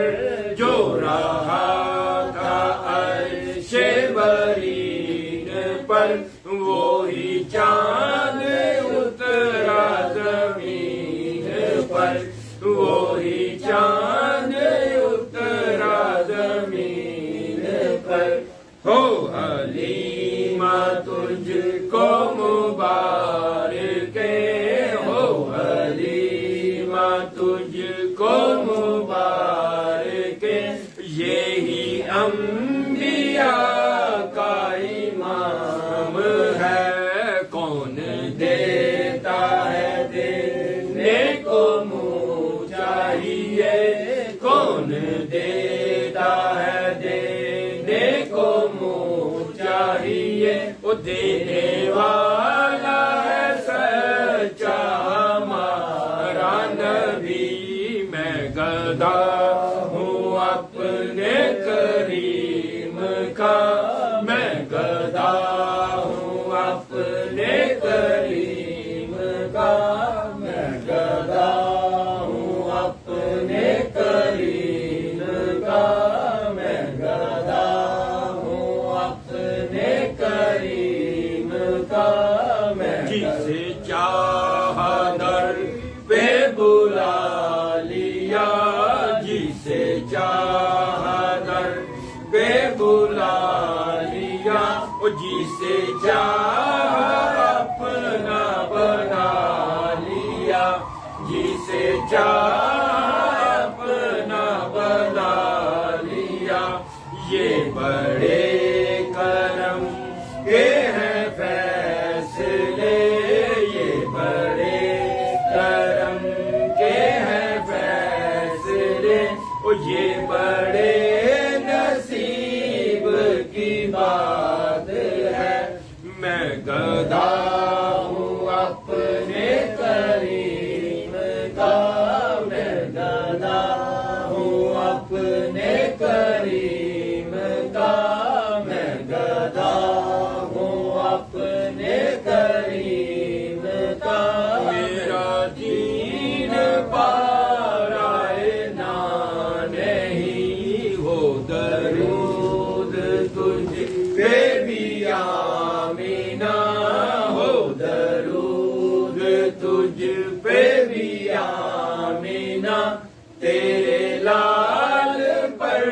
جو رہا تھا عرش برین پر، وہی چاند اترا زمین پر، وہی چاند اترا زمین پر، ہو حلیمہ تجھ کو مبارک، ہو حلیمہ تجھ کو مبارک، یہی انبیاء کا وہ دینے والا ہے سچا ہمارا نبی، میں گدا ہوں اپنے کریم کا، میں گدا ہوں اپنے کریم کا، میں گدا ہوں اپنے کریم کا، میں گدا ہوں اپنے کریم کا، میں جسے چاہا در پہ بلا لیا، جسے چاہا در پہ بلا لیا، جسے چاہا اپنا بنا لیا، جسے چاہا اپنا بنا لیا، یہ بڑے کرم کے ہیں فیصلے، یہ بڑے کرم کے ہیں فیصلے، یہ بڑے نصیب کی بات ہے، میں گدا ہوں اپنے کریم کا، میں گدا ہوں اپنے کریم کا، میں گدا ہوں اپنے کریم کا، میرا دین پارائے نہ نہیں، ہو درود تجھ پہ بھی آمینہ، ہو درود تجھ پہ بھی آمینہ، تیرے لال پر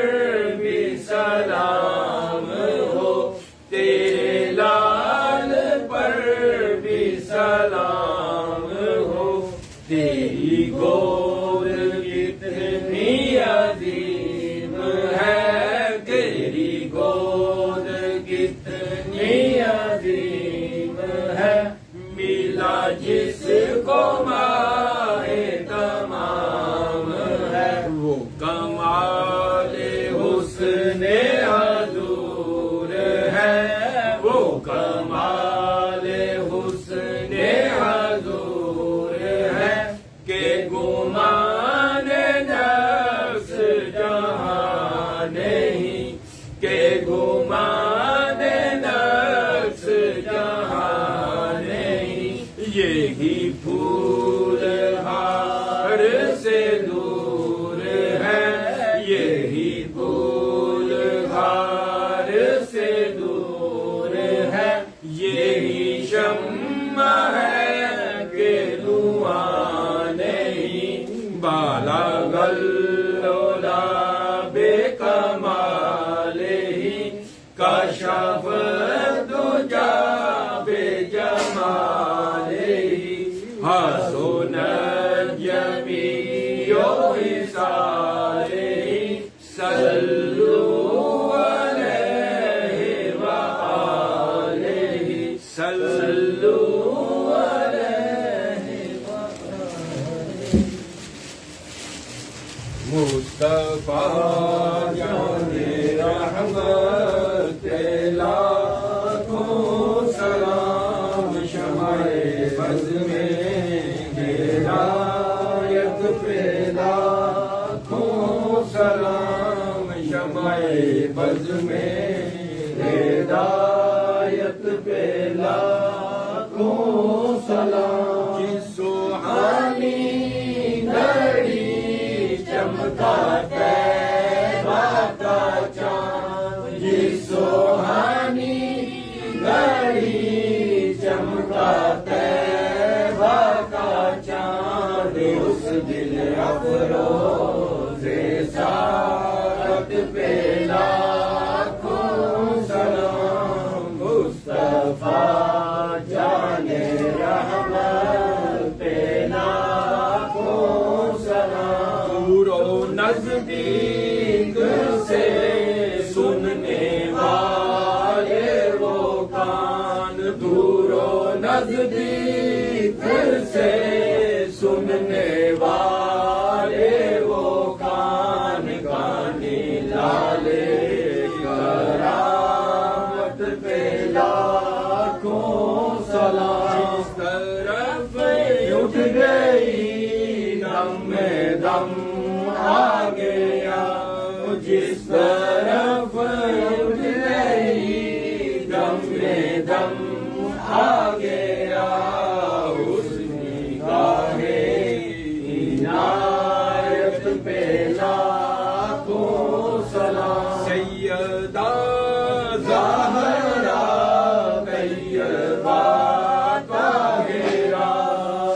بھی سلام ہو، تیرے لال پر بھی سلام ہو، تیری گود کتنی عظیم ہے، تیری گود کتنی عظیم ہے، ملا جس کو ماہ تمام ہے، وہ کمال حسن حضور ہے، وہ کمال حسن حضور ہے، کہ گمان نفس جہاں نہیں، کہ گمان نفس جہاں نہیں، یہی پھول ہار سے دور ہے، یہی پھول ہار سے دور ہے، یہی شمع ہے کہ دھواں نہیں، بالا گلولا بے کمال ہی، کشف دجا بے جمال ہی، حسن جمیع حسال ہی، صلو علیہ وآلہ، صلو علیہ وآلہ، مصطفیٰ جان رحمت لاکھوں سلام، شمع بز میں ہدایت پہ لاکھوں سلام، شمع بز میں ہدایت پہ لاکھوں سلام، جس سبحانی گھڑی چمکا طیبہ کا چاند، جس سبحانی گھڑی چمکا طیبہ کا چاند، اس دل افروز سعادت پہ لاکھوں سلام، مصطفیٰ جان رحمت پہ لاکھوں سلام، دور و نزدیک سے سننے والے وہ کان، دور و نزدیک سے سننے والے وہ کان، کانی لالے کرامت پہ لا طرف اٹھ رہی دم میں دم آ گیا اس نگاہ عنایت پہ لاکھوں سلام سیدہ زہرا طیبہ طاہرہ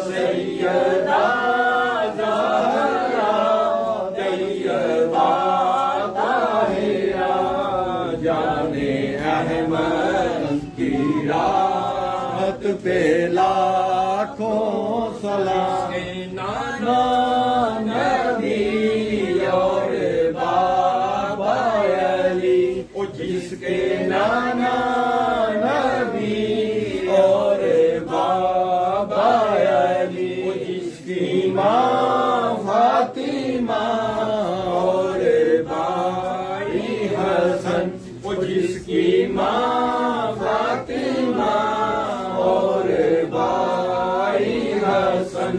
سیدہ زہرا طیبہ طاہرہ جان احمد کی راحت پہ لاکھوں سلام نانا نبی اور بابا علی جس کے نانا نبی اور بابا علی جس کی ماں فاطمہ اور بھائی حسن جس کی ماں فاطمہ اور بھائی حسن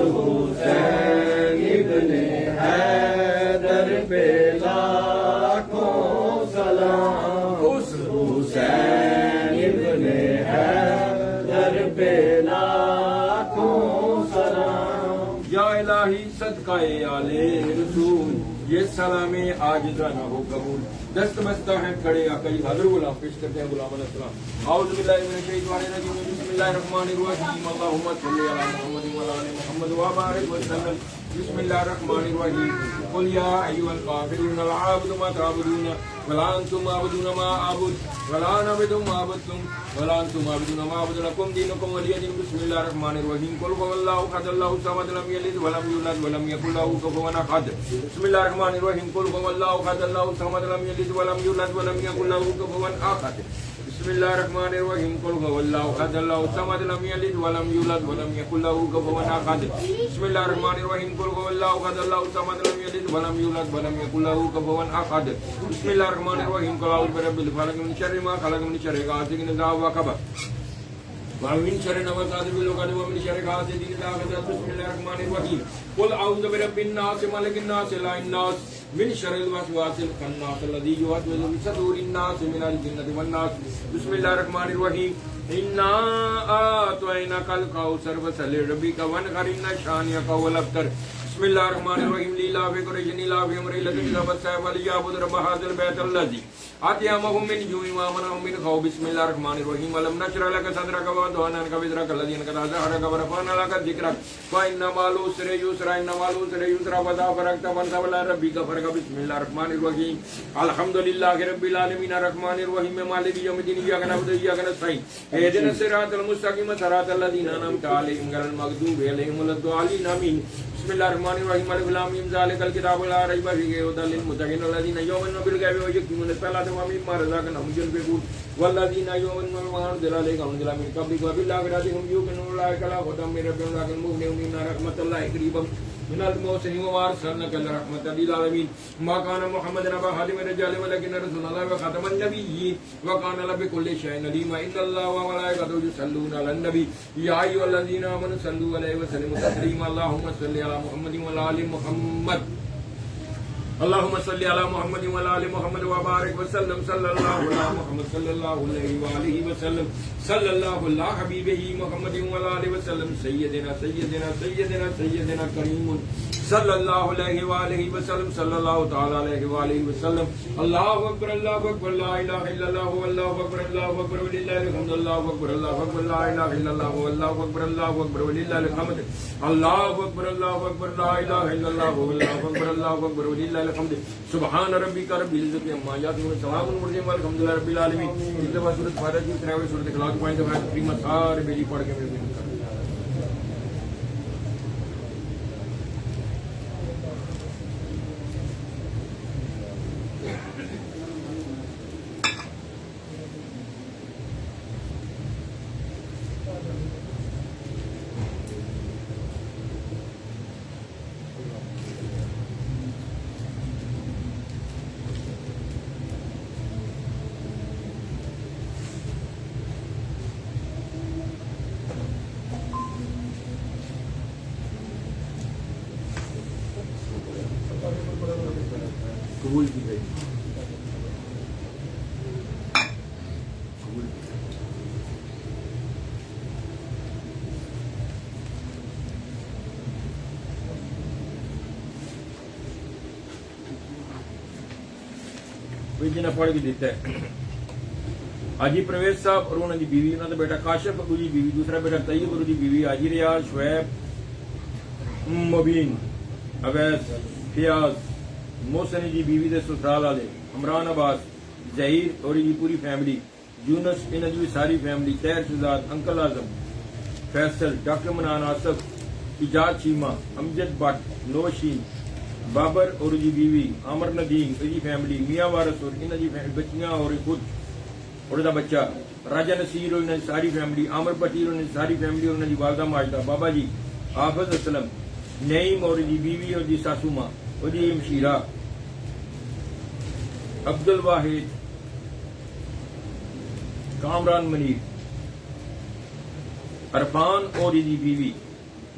حسین ابن حیدر پہ لاکھوں سلام اس حسین ابن حیدر پہ لاکھوں سلام یا الہی صدقہ آل رسول یہ سلام عاجزانہ ہو قبول دست بستہ ہیں کھڑے آقائی حضر غلام پیش کرتے ہیں غلام علیہ السلام اعوذ باللہ من الشیطان الرجیم بسم اللہ الرحمن الرحیم اللہم صلی علی محمد وعلی آل محمد وبارک وسلم بسم اللہ الرحمن الرحیم قل یا ایھا الکافرون لا اعبد ما تعبدون ولا انتم عابدون ما اعبد ولا انا عابد ما عبدتم ولا انتم عابدون ما اعبد لكم دینکم ولی دین بسم اللہ الرحمن الرحیم قل هو اللہ احد اللہ الصمد لم یلد ولم یولد ولم یکن له کفوا احد بسم اللہ الرحمن الرحیم قل هو اللہ احد اللہ الصمد لم یلد ولم یولد ولم یکن له کفوا احد بسم اللہ الرحمن الرحیم قل هو اللہ احد اللہ الصمد لم یلد ولم یولد ولم یکن له کفوا احد بسم اللہ الرحمن الرحیم قل هو اللہ احد اللہ الصمد لم یلد ولم یولد ولم یکن له کفوا احد بسم اللہ الرحمن الرحیم قل اعوذ برب الفلق من شر ما خلق من شر غاسق اذا وقب ومن شر النفاثات في العقد ومن شر حاسد اذا حسد بسم الله الرحمن الرحيم قل اعوذ برب الناس ملك الناس اله الناس من شر الوسواس الخناس الذي يوسوس في صدور الناس من الجنة والناس بسم الله الرحمن الرحيم انا اعطيناك الكوثر فصل لربك وانحر ان شانئك هو الابتر بسم الله الرحمن الرحيم لإلاف قريش إلاف أمر الذي كتب السيف وليعبد رب هذا البيت الذي أطعمهم من جوع وآمنهم من خوف بسم الله الرحمن الرحيم ألم نشرح لك صدرك ووضعنا عنك وزرك الذي أنقض ظهرك ورفعنا لك ذكرك فإن مع العسر يسرا إن مع العسر يسرا فإذا فرغت فانصب إلى ربك فارغب بسم الله الرحمن الرحيم الحمد لله رب العالمين الرحمن الرحيم مالك يوم الدين إياك نعبد وإياك نستعين اهدنا الصراط المستقيم صراط الذين أنعمت عليهم غير المغضوب عليهم ولا الضالين آمين بسم الله الرحمن الرحيم الف لام میم ذلك الكتاب لا ريب فيه هدى للمتقين الذين يؤمنون بالغيب ويقيمون الصلاة ومما رزقناهم ينفقون والذين يؤمنون بما أنزل إليك وأنزل من قبلك وبالآخرة هم يوقنون أولئك على هدى من ربهم ولكن المؤمنون إن رحمة الله قريب من المحسنين وما أرسلناك إلا رحمة للعالمين ما كان محمد أبا أحد من الرجال ولكن رسول الله وخاتم النبيين وكان بكل شيء عليما إن الله وملائكته يصلون على النبي يا أيها الذين آمنوا صلوا عليه وسلموا تسليما اللهم صل على محمد وعلى آل محمد اللهم صل على محمد وعلى آل محمد وبارك وسلم صلى الله على محمد صلى الله عليه وآله وسلم صلى الله على حبيبه محمد وعلى آله وسلم سيدنا سيدنا سيدنا سيدنا كريم صلى الله عليه وآله وسلم صلى الله تعالى عليه وآله وسلم الله أكبر لا إله إلا الله والله أكبر ولله الحمد الله أكبر لا إله إلا الله والله أكبر ولله الحمد الله أكبر لا إله إلا الله والله أكبر ولله الحمد سبحان ربك رب العزة عما يصفون وسلام على المرسلين والحمد لله رب العالمين اس دفعہ سورۃ فاتحہ کی تلاوت سورۃ اخلاص پوائنٹ دفعہ تقریبا سارے بیلی پڑھ کے میرے دل کر قبول کی گئی. قبول کی گئی. جنہیں پڑھ کے دیتا ہے حاجی پرویز صاحب اور انہوں کی بیوی، انہوں کا بیٹا کاشف ابو جی بیوی، دوسرا بیٹا طیب ابو جی بیوی، حاجی ریاض، شعیب، مبین، اویس، فیاض، محسن جی بیوی دے سسرال والے، عمران عباس، ظہیر اور جی پوری فیملی، یونس انہوں کی ساری فیملی، طاہر شہزاد، انکل اعظم، فیصل، ڈاکٹر منان آصف، ایجاد چیمہ، امجد بٹ، نوشین، بابر اور جی بیوی، عامر ندیم جی فیملی، میاں وارث اور انہوں کی بچیاں اور خود اور دا بچہ، راجہ نصیر اور انہوں کی ساری فیملی، عامر پٹیر اور انہوں کی ساری فیملی اور انہوں کی والدہ ماجدہ، بابا جی، حافظ اسلم، نعیم اور جی بیوی اور جی ساسو ماں اور جی مشیرہ، عبد الواحد، کامران منیر، عرفان اور جی بیوی،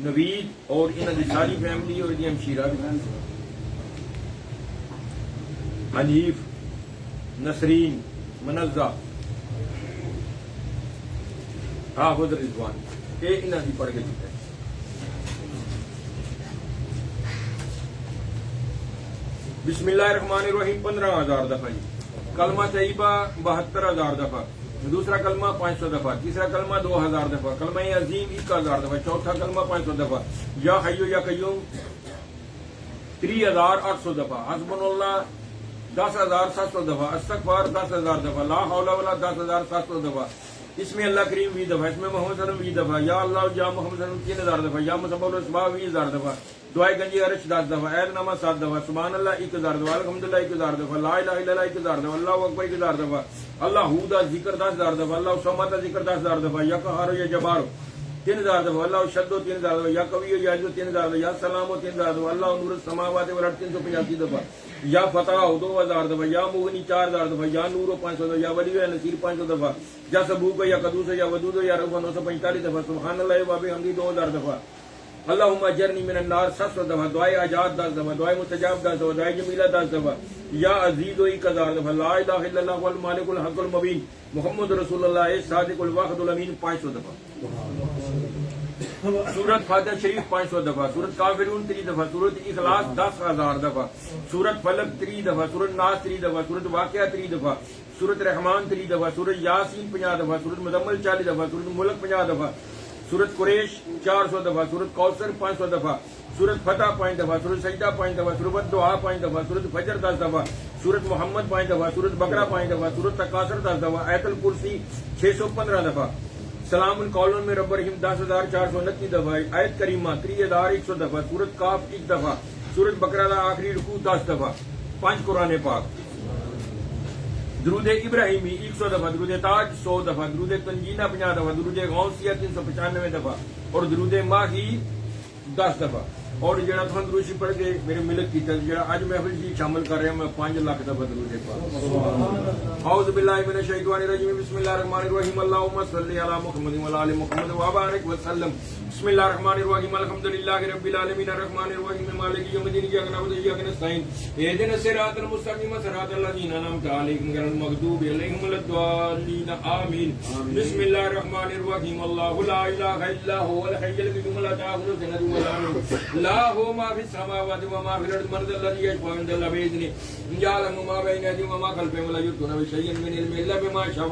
نوید اور انہوں کی ساری فیملی اور جی مشیرہ، حنیف، نسرین، منزہ، حافظ رضوان، یہ انہوں نے پڑھ کے دیتا ہے. بسم اللہ الرحمن الرحیم 15,000 دفعہ جی. کلمہ طیبہ 72,000 دفعہ، دوسرا کلمہ 500 دفعہ، تیسرا کلمہ 2,000 دفعہ، کلمہ عظیم 1,000 دفعہ، چوتھا کلمہ 500 دفعہ، یا حیو یا قیوم 3,800 دفعہ، حسبنا اللہ 10,700 دفعہ، استغفار 10,000 دفعہ، لا حول ولا 10,700 دفعہ، اس میں اللہ کریم 20 دفعہ، اس میں محمد صلی اللہ علیہ وسلم 20 دفعہ، یا اللہ یا محمد صلی اللہ علیہ وسلم 3,000 دفعہ، یا مصباح الاسباح 20,000 دفعہ، دعائے گنجی عرش 10 دفعہ، عید نامہ 7 دفعہ، سبحان اللہ 1,000 دفعہ، الحمدللہ 1,000 دفعہ، لا الہ الا اللہ 1,000 دفعہ، اللہ اکبر 1,000 دفعہ، اللہ دا ذکر 10,000 دفعہ، اللہ صمد دا ذکر 10,000 دفعہ، یا قہار یا جبار 3,000 دفعہ، اللہ شد 3,000 دفعہ، یا قوی یا عزیز 3,000 دفعہ، یا سلام 3,000 دفعہ، اللہ نور السماوات والارض 385 دفعہ، یا فتح 2,000 دفعہ، یا مغنی 4,000 دفعہ، یا نور 500 دفعہ، یا ولی نصیر 500 دفعہ، یا سبوک یا قدوس یا ودود یا رب 945 دفعہ، سبحان اللہ و بحمدہ 2,000 دفعہ، اللہم اجرنی من النار 700 دفعہ، دعائے آجات 10 دفعہ، دعائے مستجاب 10 دفعہ، دعائے جمیلہ 10 دفعہ، یا عزیز 1,000 دفعہ، لا الہ الا اللہ والمالک الحق المبین محمد رسول اللہ صادق الواحد الامین 500 دفعہ، سورت فاتحہ شریف 500 دفعہ، سورت کافرون 3 دفعہ، سورت اخلاص 10,000 دفعہ، سورت فلق 3 دفعہ، سورت ناس 3 دفعہ، سورت واقعہ 3 دفعہ، سورت رحمان 3 دفعہ، سورت یاسین 50 دفعہ، سورت مزمل 40 دفعہ، سورت ملک 50 دفعہ، سورت قریش 400 دفعہ، سورت کوثر 500 دفعہ، سورت فتح 5 دفعہ، سورت سجدہ 5 دفعہ، سورت دعا 5 دفعہ، سورت فجر 10 دفعہ، سورت محمد 5 دفعہ، سورت بقرہ 5 دفعہ، سورت تکاثر 10 دفعہ، آیت الکرسی 615 دفعہ، سلام القولون میں رب الرحیم 10,429 دفعہ، آیت کریمہ 3,100 دفعہ، سورت کاف 1 دفعہ، سورت بقرہ کا آخری رکوع 10 دفعہ، 5 قرآن پاک، درود ابراہیمی 100 دفعہ، درود تاج 100 دفعہ، درود تنجینہ 50 دفعہ، درود غوثیہ 395 دفعہ اور درود ماہی 10 دفعہ. اور جڑا تھان دروشی پڑھ کے میرے ملک کی طرف جڑا اج محفل جی شامل کر رہے ہیں میں 5 لاکھ دفعہ درود پاک. اعوذ باللہ من الشیطان الرجیم بسم اللہ الرحمن الرحیم اللهم صل علی محمد وعلی آل محمد وبارک وسلم. بسم اللہ الرحمن الرحیم الحمدللہ رب العالمین الرحمن الرحیم مالک یوم الدین ایاک نعبد و ایاک نستعین اهدنا الصراط المستقیم صراط الذین انعمت علیہم غیر المغضوب علیہم ولا الضالین آمین. بسم اللہ الرحمن الرحیم اللہ لا الہ الا هو الحی القیوم لا تأخذه سنة ولا نوم له ما في السماوات وما في الأرض من ذا الذي يشفع عنده إلا بإذنه يعلم ما بين أيديهم وما خلفهم ولا يحيطون بشيء من علمه إلا بما شاء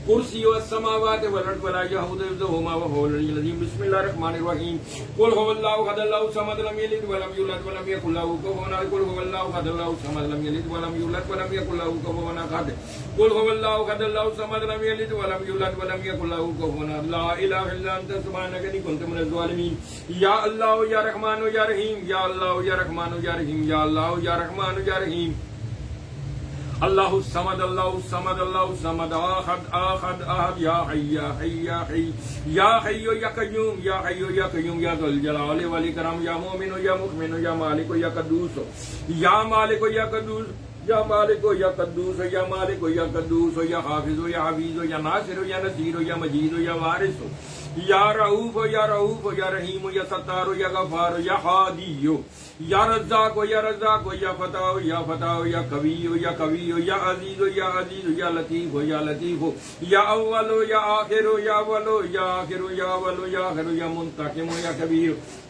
كرسي السماوات والأرض ولا يؤوده حفظهما وهو العلي العظيم. بسم الله الرحمن الرحيم قل هو الله أحد الله الصمد لم يلد ولم يولد ولم يكن له كفوا أحد. قل هو الله أحد الله الصمد لم يلد ولم يولد ولم يكن له كفوا أحد. قل هو الله أحد الله الصمد لم يلد ولم يولد ولم يكن له كفوا أحد. لا إله إلا أنت سبحانك إني كنت من الظالمين. يا الله يا رحمن يا رحيم يا الله يا رحمن يا رحيم يا الله يا رحمن يا رحيم. اللہ الصمد اللہ الصمد اللہ الصمد احد احد احد یا حی یا حی یا حی یا حی یا قیوم یا حی یا قیوم یا ذو الجلال والاکرام یا مومن یا مؤمن یا مالک یا قدوس یا مالک یا قدوس یا مالک یا قدوس یا مالک یا قدوس یا حافظ یا حفیظ یا ناصر یا نصیر یا مجید یا وارث یا رؤوف ہو یا رؤوف ہو یا رحیم ہو یا ستار ہو یا غفار ہو یا ہادی ہو یا رزاق ہو یا رزاق ہو یا فتح ہو یا فتح ہو یا قوی ہو یا قوی ہو یا عزیز ہو یا عزیز ہو یا لطیف ہو یا لطیف ہو یا اول ہو یا آخر ہو یا اول ہو یا آخر ہو یا اول ہو یا آخر ہو یا منتقم ہو یا کبیر ہو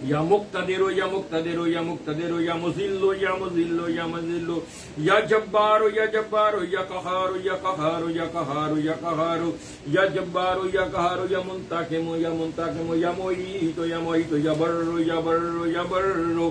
یا مقتدر ہو یا مقتدر ہو یا مقتدر ہو یا مذل ہو یا مذل ہو یا مذل ہو یا جبار ہو یا جبار ہو یا قہار ہو یا قہار ہو یا قہار ہو یا قہار ہو یا جبار ہو یا قہار ہو یا منتقم ہو یا منتقم ہو یا محیط ہو یا محیط ہو یا بر ہو یا بر ہو یا بر ہو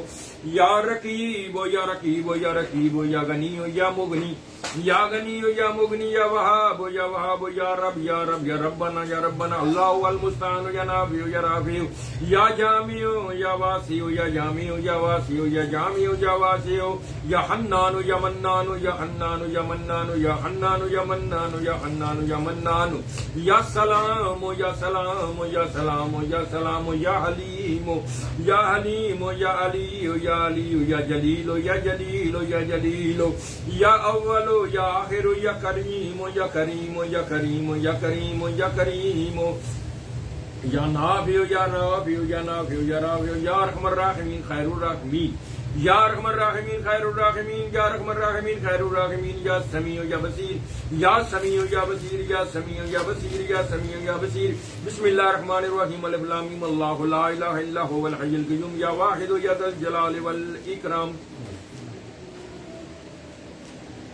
یا رقیب ہو یا رقیب ہو یا رقیب ہو یا غنی ہو یا مغنی یا غنی ہو یا مغنی یا وہاب ہو یا وہاب ہو یا رب یا رب یا ربنا اللہ المستعان ہو یا نافع ہو یا رافع ہو یا جامع ہو یا واسع ہو یا جامع ہو یا واسع ہو یا جامع ہو یا واسع ہو یا حنان ہو یا منان ہو یا حنان ہو یا منان ہو یا حنان ہو یا منان ہو یا حنان ہو یا منان ہو یا سلام ہو یا سلام ہو یا سلام ہو یا سلام ہو یا حلیم ہو یا حلیم ہو یا علی ہو یا علی ہو یا جلیل ہو یا جلیل ہو یا جلیل ہو یا اول ہو یا آخر ہو یا کریم ہو یا کریم ہو یا کریم ہو یا کریم ہو یا کریم ہو یا نافع ہو یا نافع ہو یا نافع ہو یا نافع ہو یا ارحم الراحمین خیر الراحمین یا ارحم الراحمین خیر الراحمین یا ارحم الراحمین خیر الراحمین یا سمیع یا بصیر یا سمیع یا بصیر یا سمیع یا بصیر یا سمیع یا بصیر بسم اللہ الرحمن الرحیم الف لام میم اللہ لا الہ الا هو الحی القیوم یا واحد یا ذا الجلال والاکرام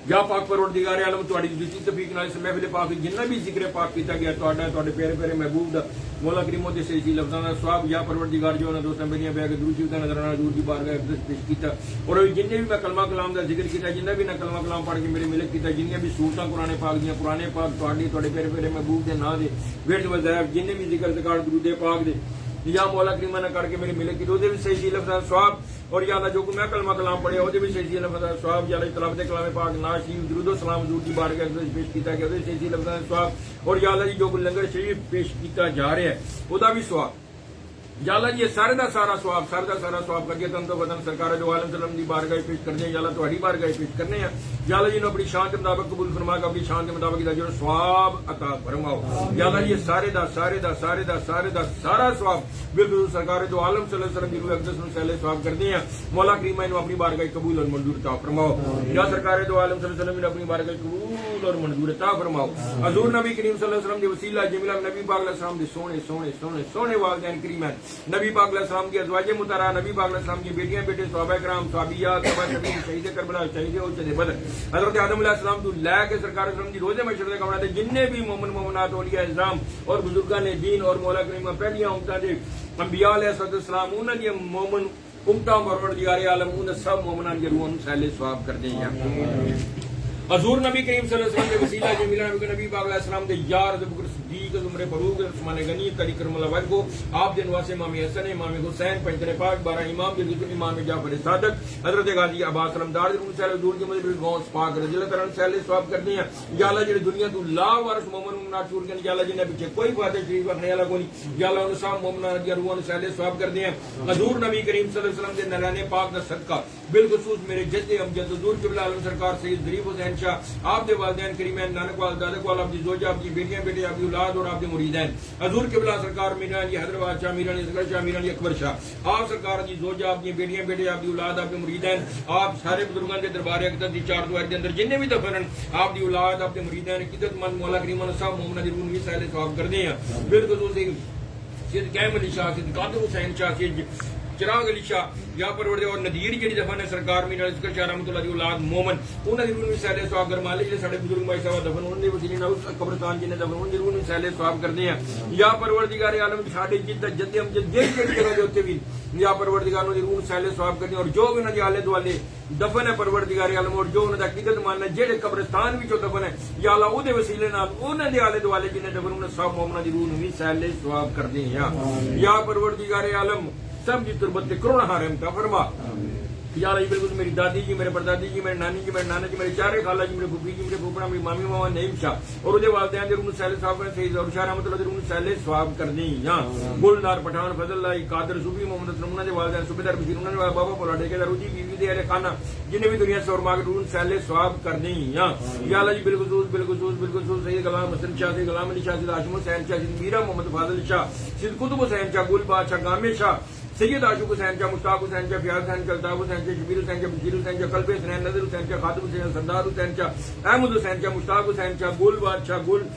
یا پاک پروردگار عالم تواڈی دتی توفیق نال اس محفل پاک جنہ بھی ذکر پاک کیتا گیا تواڈا تواڈے پیارے پیارے محبوب دا مولا کریم دے صحیح لفظاں دا ثواب یا پروردگار جو نہ دوستاں میریاں بیگ درود دا نظر حضور دی بارگاہ اقدس پیش کیتا اور جننے بھی میں کلمہ کلام دا ذکر کیتا جنہ بھی نہ کلمہ کلام پڑھ کے میرے ملک کیتا جنہیں بھی سورتاں قرآن پاک دیاں قرآن پاک تواڈی تواڈے پیارے پیارے محبوب دے نام دے ورد وظائف جننے بھی ذکر ذکر درود پاک دے یا مولا کریم نے کر کے میرے ملک کی دے بھی صحیح لفظاں ثواب اور یا اللہ جو کو میں کلمہ کلام پڑھیا او دے بھی صحیح لفظاں ثواب یا اللہ تلاوت کلام پاک ناشیم درود و سلام حضور دی بارگاہ اقدس پیش کیتا گیا او دے صحیح لفظاں ثواب اور یا اللہ جو کو لنگر شریف پیش کیتا جا رہا ہے او دا بھی ثواب یا اللہ یہ سارے دا سارا ثواب کر کے تن تو وطن سرکار جو عالم سلام دی بارگاہ پیش کرنے یا اللہ تہاڈی بارگاہ پیش کرنے ہیں یا اللہ جی نے اپنی شان کے مطابق قبول فرما کے اپنی شان کے مطابق جو ثواب عطا فرماؤ یا اللہ یہ سارے دا سارا ثواب بالکل سرکار جو عالم صلی اللہ علیہ وسلم دی روح اقدس نو سہلے ثواب کرتے ہیں مولا کریم نے اپنی بارگاہ قبول اور منظور عطا فرماؤ یا سرکار جو عالم صلی اللہ علیہ وسلم نے اپنی بارگاہ قبول اور منظور عطا فرماؤ حضور نبی کریم صلی اللہ علیہ وسلم دی وسیلہ جمیلہ نبی پاک علیہ السلام دی سونے والدین کریم ہیں نبی پاک علیہ السلام کی ازواج مطہرہ نبی پاک علیہ السلام کی بیٹیاں بیٹے صحابہ کرام صحابیات تبع تابعین شہید کربلا شہید احد بدر حضرت آدم علیہ السلام تو لے کے سرکار اسلام دی روزے محشر دے کمرے جننے بھی مومن مومنات اولیاء اعظام اور بزرگان دین اور مولا کریم پہلیاں امتاں دے انبیاء علیہ السلام انہاں دی مومن امتاں پروردگار عالم ان سب مومنان دی روح سہل ثواب کر دیں حضور نبی کریم صلی اللہ علیہ وسلم کے وسیلہ جمیلہ نبی پاک علیہ السلام دے یار ابو بکر صدیق عمر فاروق عثمان غنی طریق کرم اللہ وجہ کو آپ دے نواسے امام حسن امام حسین پنجتن پاک 12 امام دے امام جعفر صادق حضرت غازی عباس سلمدار دے رسول حضور کے مدد غوث پاک رضی اللہ تعالی عنہ ثواب کرتے ہیں یا اللہ جڑے دنیا تو لا وارث مومن مومنات چھوڑ کے یا اللہ جی نے پیچھے کوئی بات شریف رکھنے والا کوئی یا اللہ ان سب مومنات دی روحاں سہل ثواب کرتے ہیں حضور نبی کریم صلی اللہ علیہ وسلم دے نرانے پاک دا صدقہ بالخصوص میرے جد امجد حضور قبلہ عالم سرکار سید ظریف حسین شاہ آپ دے والدین کریمین نانک وال دادک وال آپ دی زوجہ آپ دی بیٹیاں بیٹے آپ دی اولاد اور آپ دے مریدین حضور قبلہ سرکار میران یہ حیدرآباد شاہ میران اصغر شاہ میران اکبر شاہ آپ سرکار دی زوجہ آپ دی بیٹیاں بیٹے آپ دی اولاد آپ دے مریدین آپ سارے بزرگان دے دربار اقدس دی چار دوار دے اندر جننے بھی دفن آپ دی اولاد آپ دے مریدین عقیدت مند مولا کریم نے سب مومنہ دی روح بھی سہل ثواب کردے ہیں بالخصوص سید قائم علی شاہ سید قادر حسین شاہ سید چراغ علی شاہ یا پروردگار اور ندیر جڑی دفن ہے سرکار میرا ذکر شاہ رحمۃ اللہ دی اولاد مومن انہاں دی روح میں سہل ثواب کرما لے جے ساڈے بزرگ بھائی صاحب دفن انہاں دی وسیلے نال قبرستان جنے دفن انہاں دی روح میں سہل ثواب کردے ہیں یا پروردگار عالم ساڈے جدت جد ہم جد جڑی جگہ دے اوتے بھی یا پروردگار دی روح سہل ثواب کردے اور جو بھی انہاں دے آلے دوالے دفن ہے پروردگار عالم اور جو انہاں دا عقیدت ماننا جڑے قبرستان وچوں دفن ہے یا اللہ او دے وسیلے نال انہاں دے آلے دوالے جنے دفن انہاں سب مومناں دی روح میں سہل ثواب کردے ہیں یا پروردگار عالم سب کی تربت کروڑ حرم کا فرما یا اللہ بالکل میری دادی جی میرے پردادی جی میرے نانی جی میرے نانا جی میرے چارے خالہ جی میرے پھوپھی جی میرے پھوپھڑا میری مامی ماما نعیم شاہ اور والدین دے روح سہل ثواب کرنے سید اور شاہ رحمۃ اللہ دے روح سہل ثواب کرنی یا گلنار پٹھان فضل اللہ قادر صوفی محمد اسلم انہاں دے والدین صوبیدار بشیر انہاں دے بابا پولا ٹھیکیدار روجی بیوی دے اہل خانہ جنہیں بھی دنیا سے اور ماں کے روح سہل ثواب کرنی یا اللہ جی بالخصوص سید غلام حسن شاہ سید غلام علی شاہ سید ہاشم حسین شاہ سید میرا محمد فاضل شاہ سید قطب حسین شاہ گل بادشاہ گامے شاہ سید عاشق حسین شاہ مشتاق حسین شاہ فیاض حسین شاہ الطاف حسین شاہ شبیر حسین شاہ بشیر حسین شاہ قلب حسین نظر حسین شاہ خادم حسین سردار حسین شاہ احمد حسین شاہ مشتاق حسین شاہ گل بادشاہ گل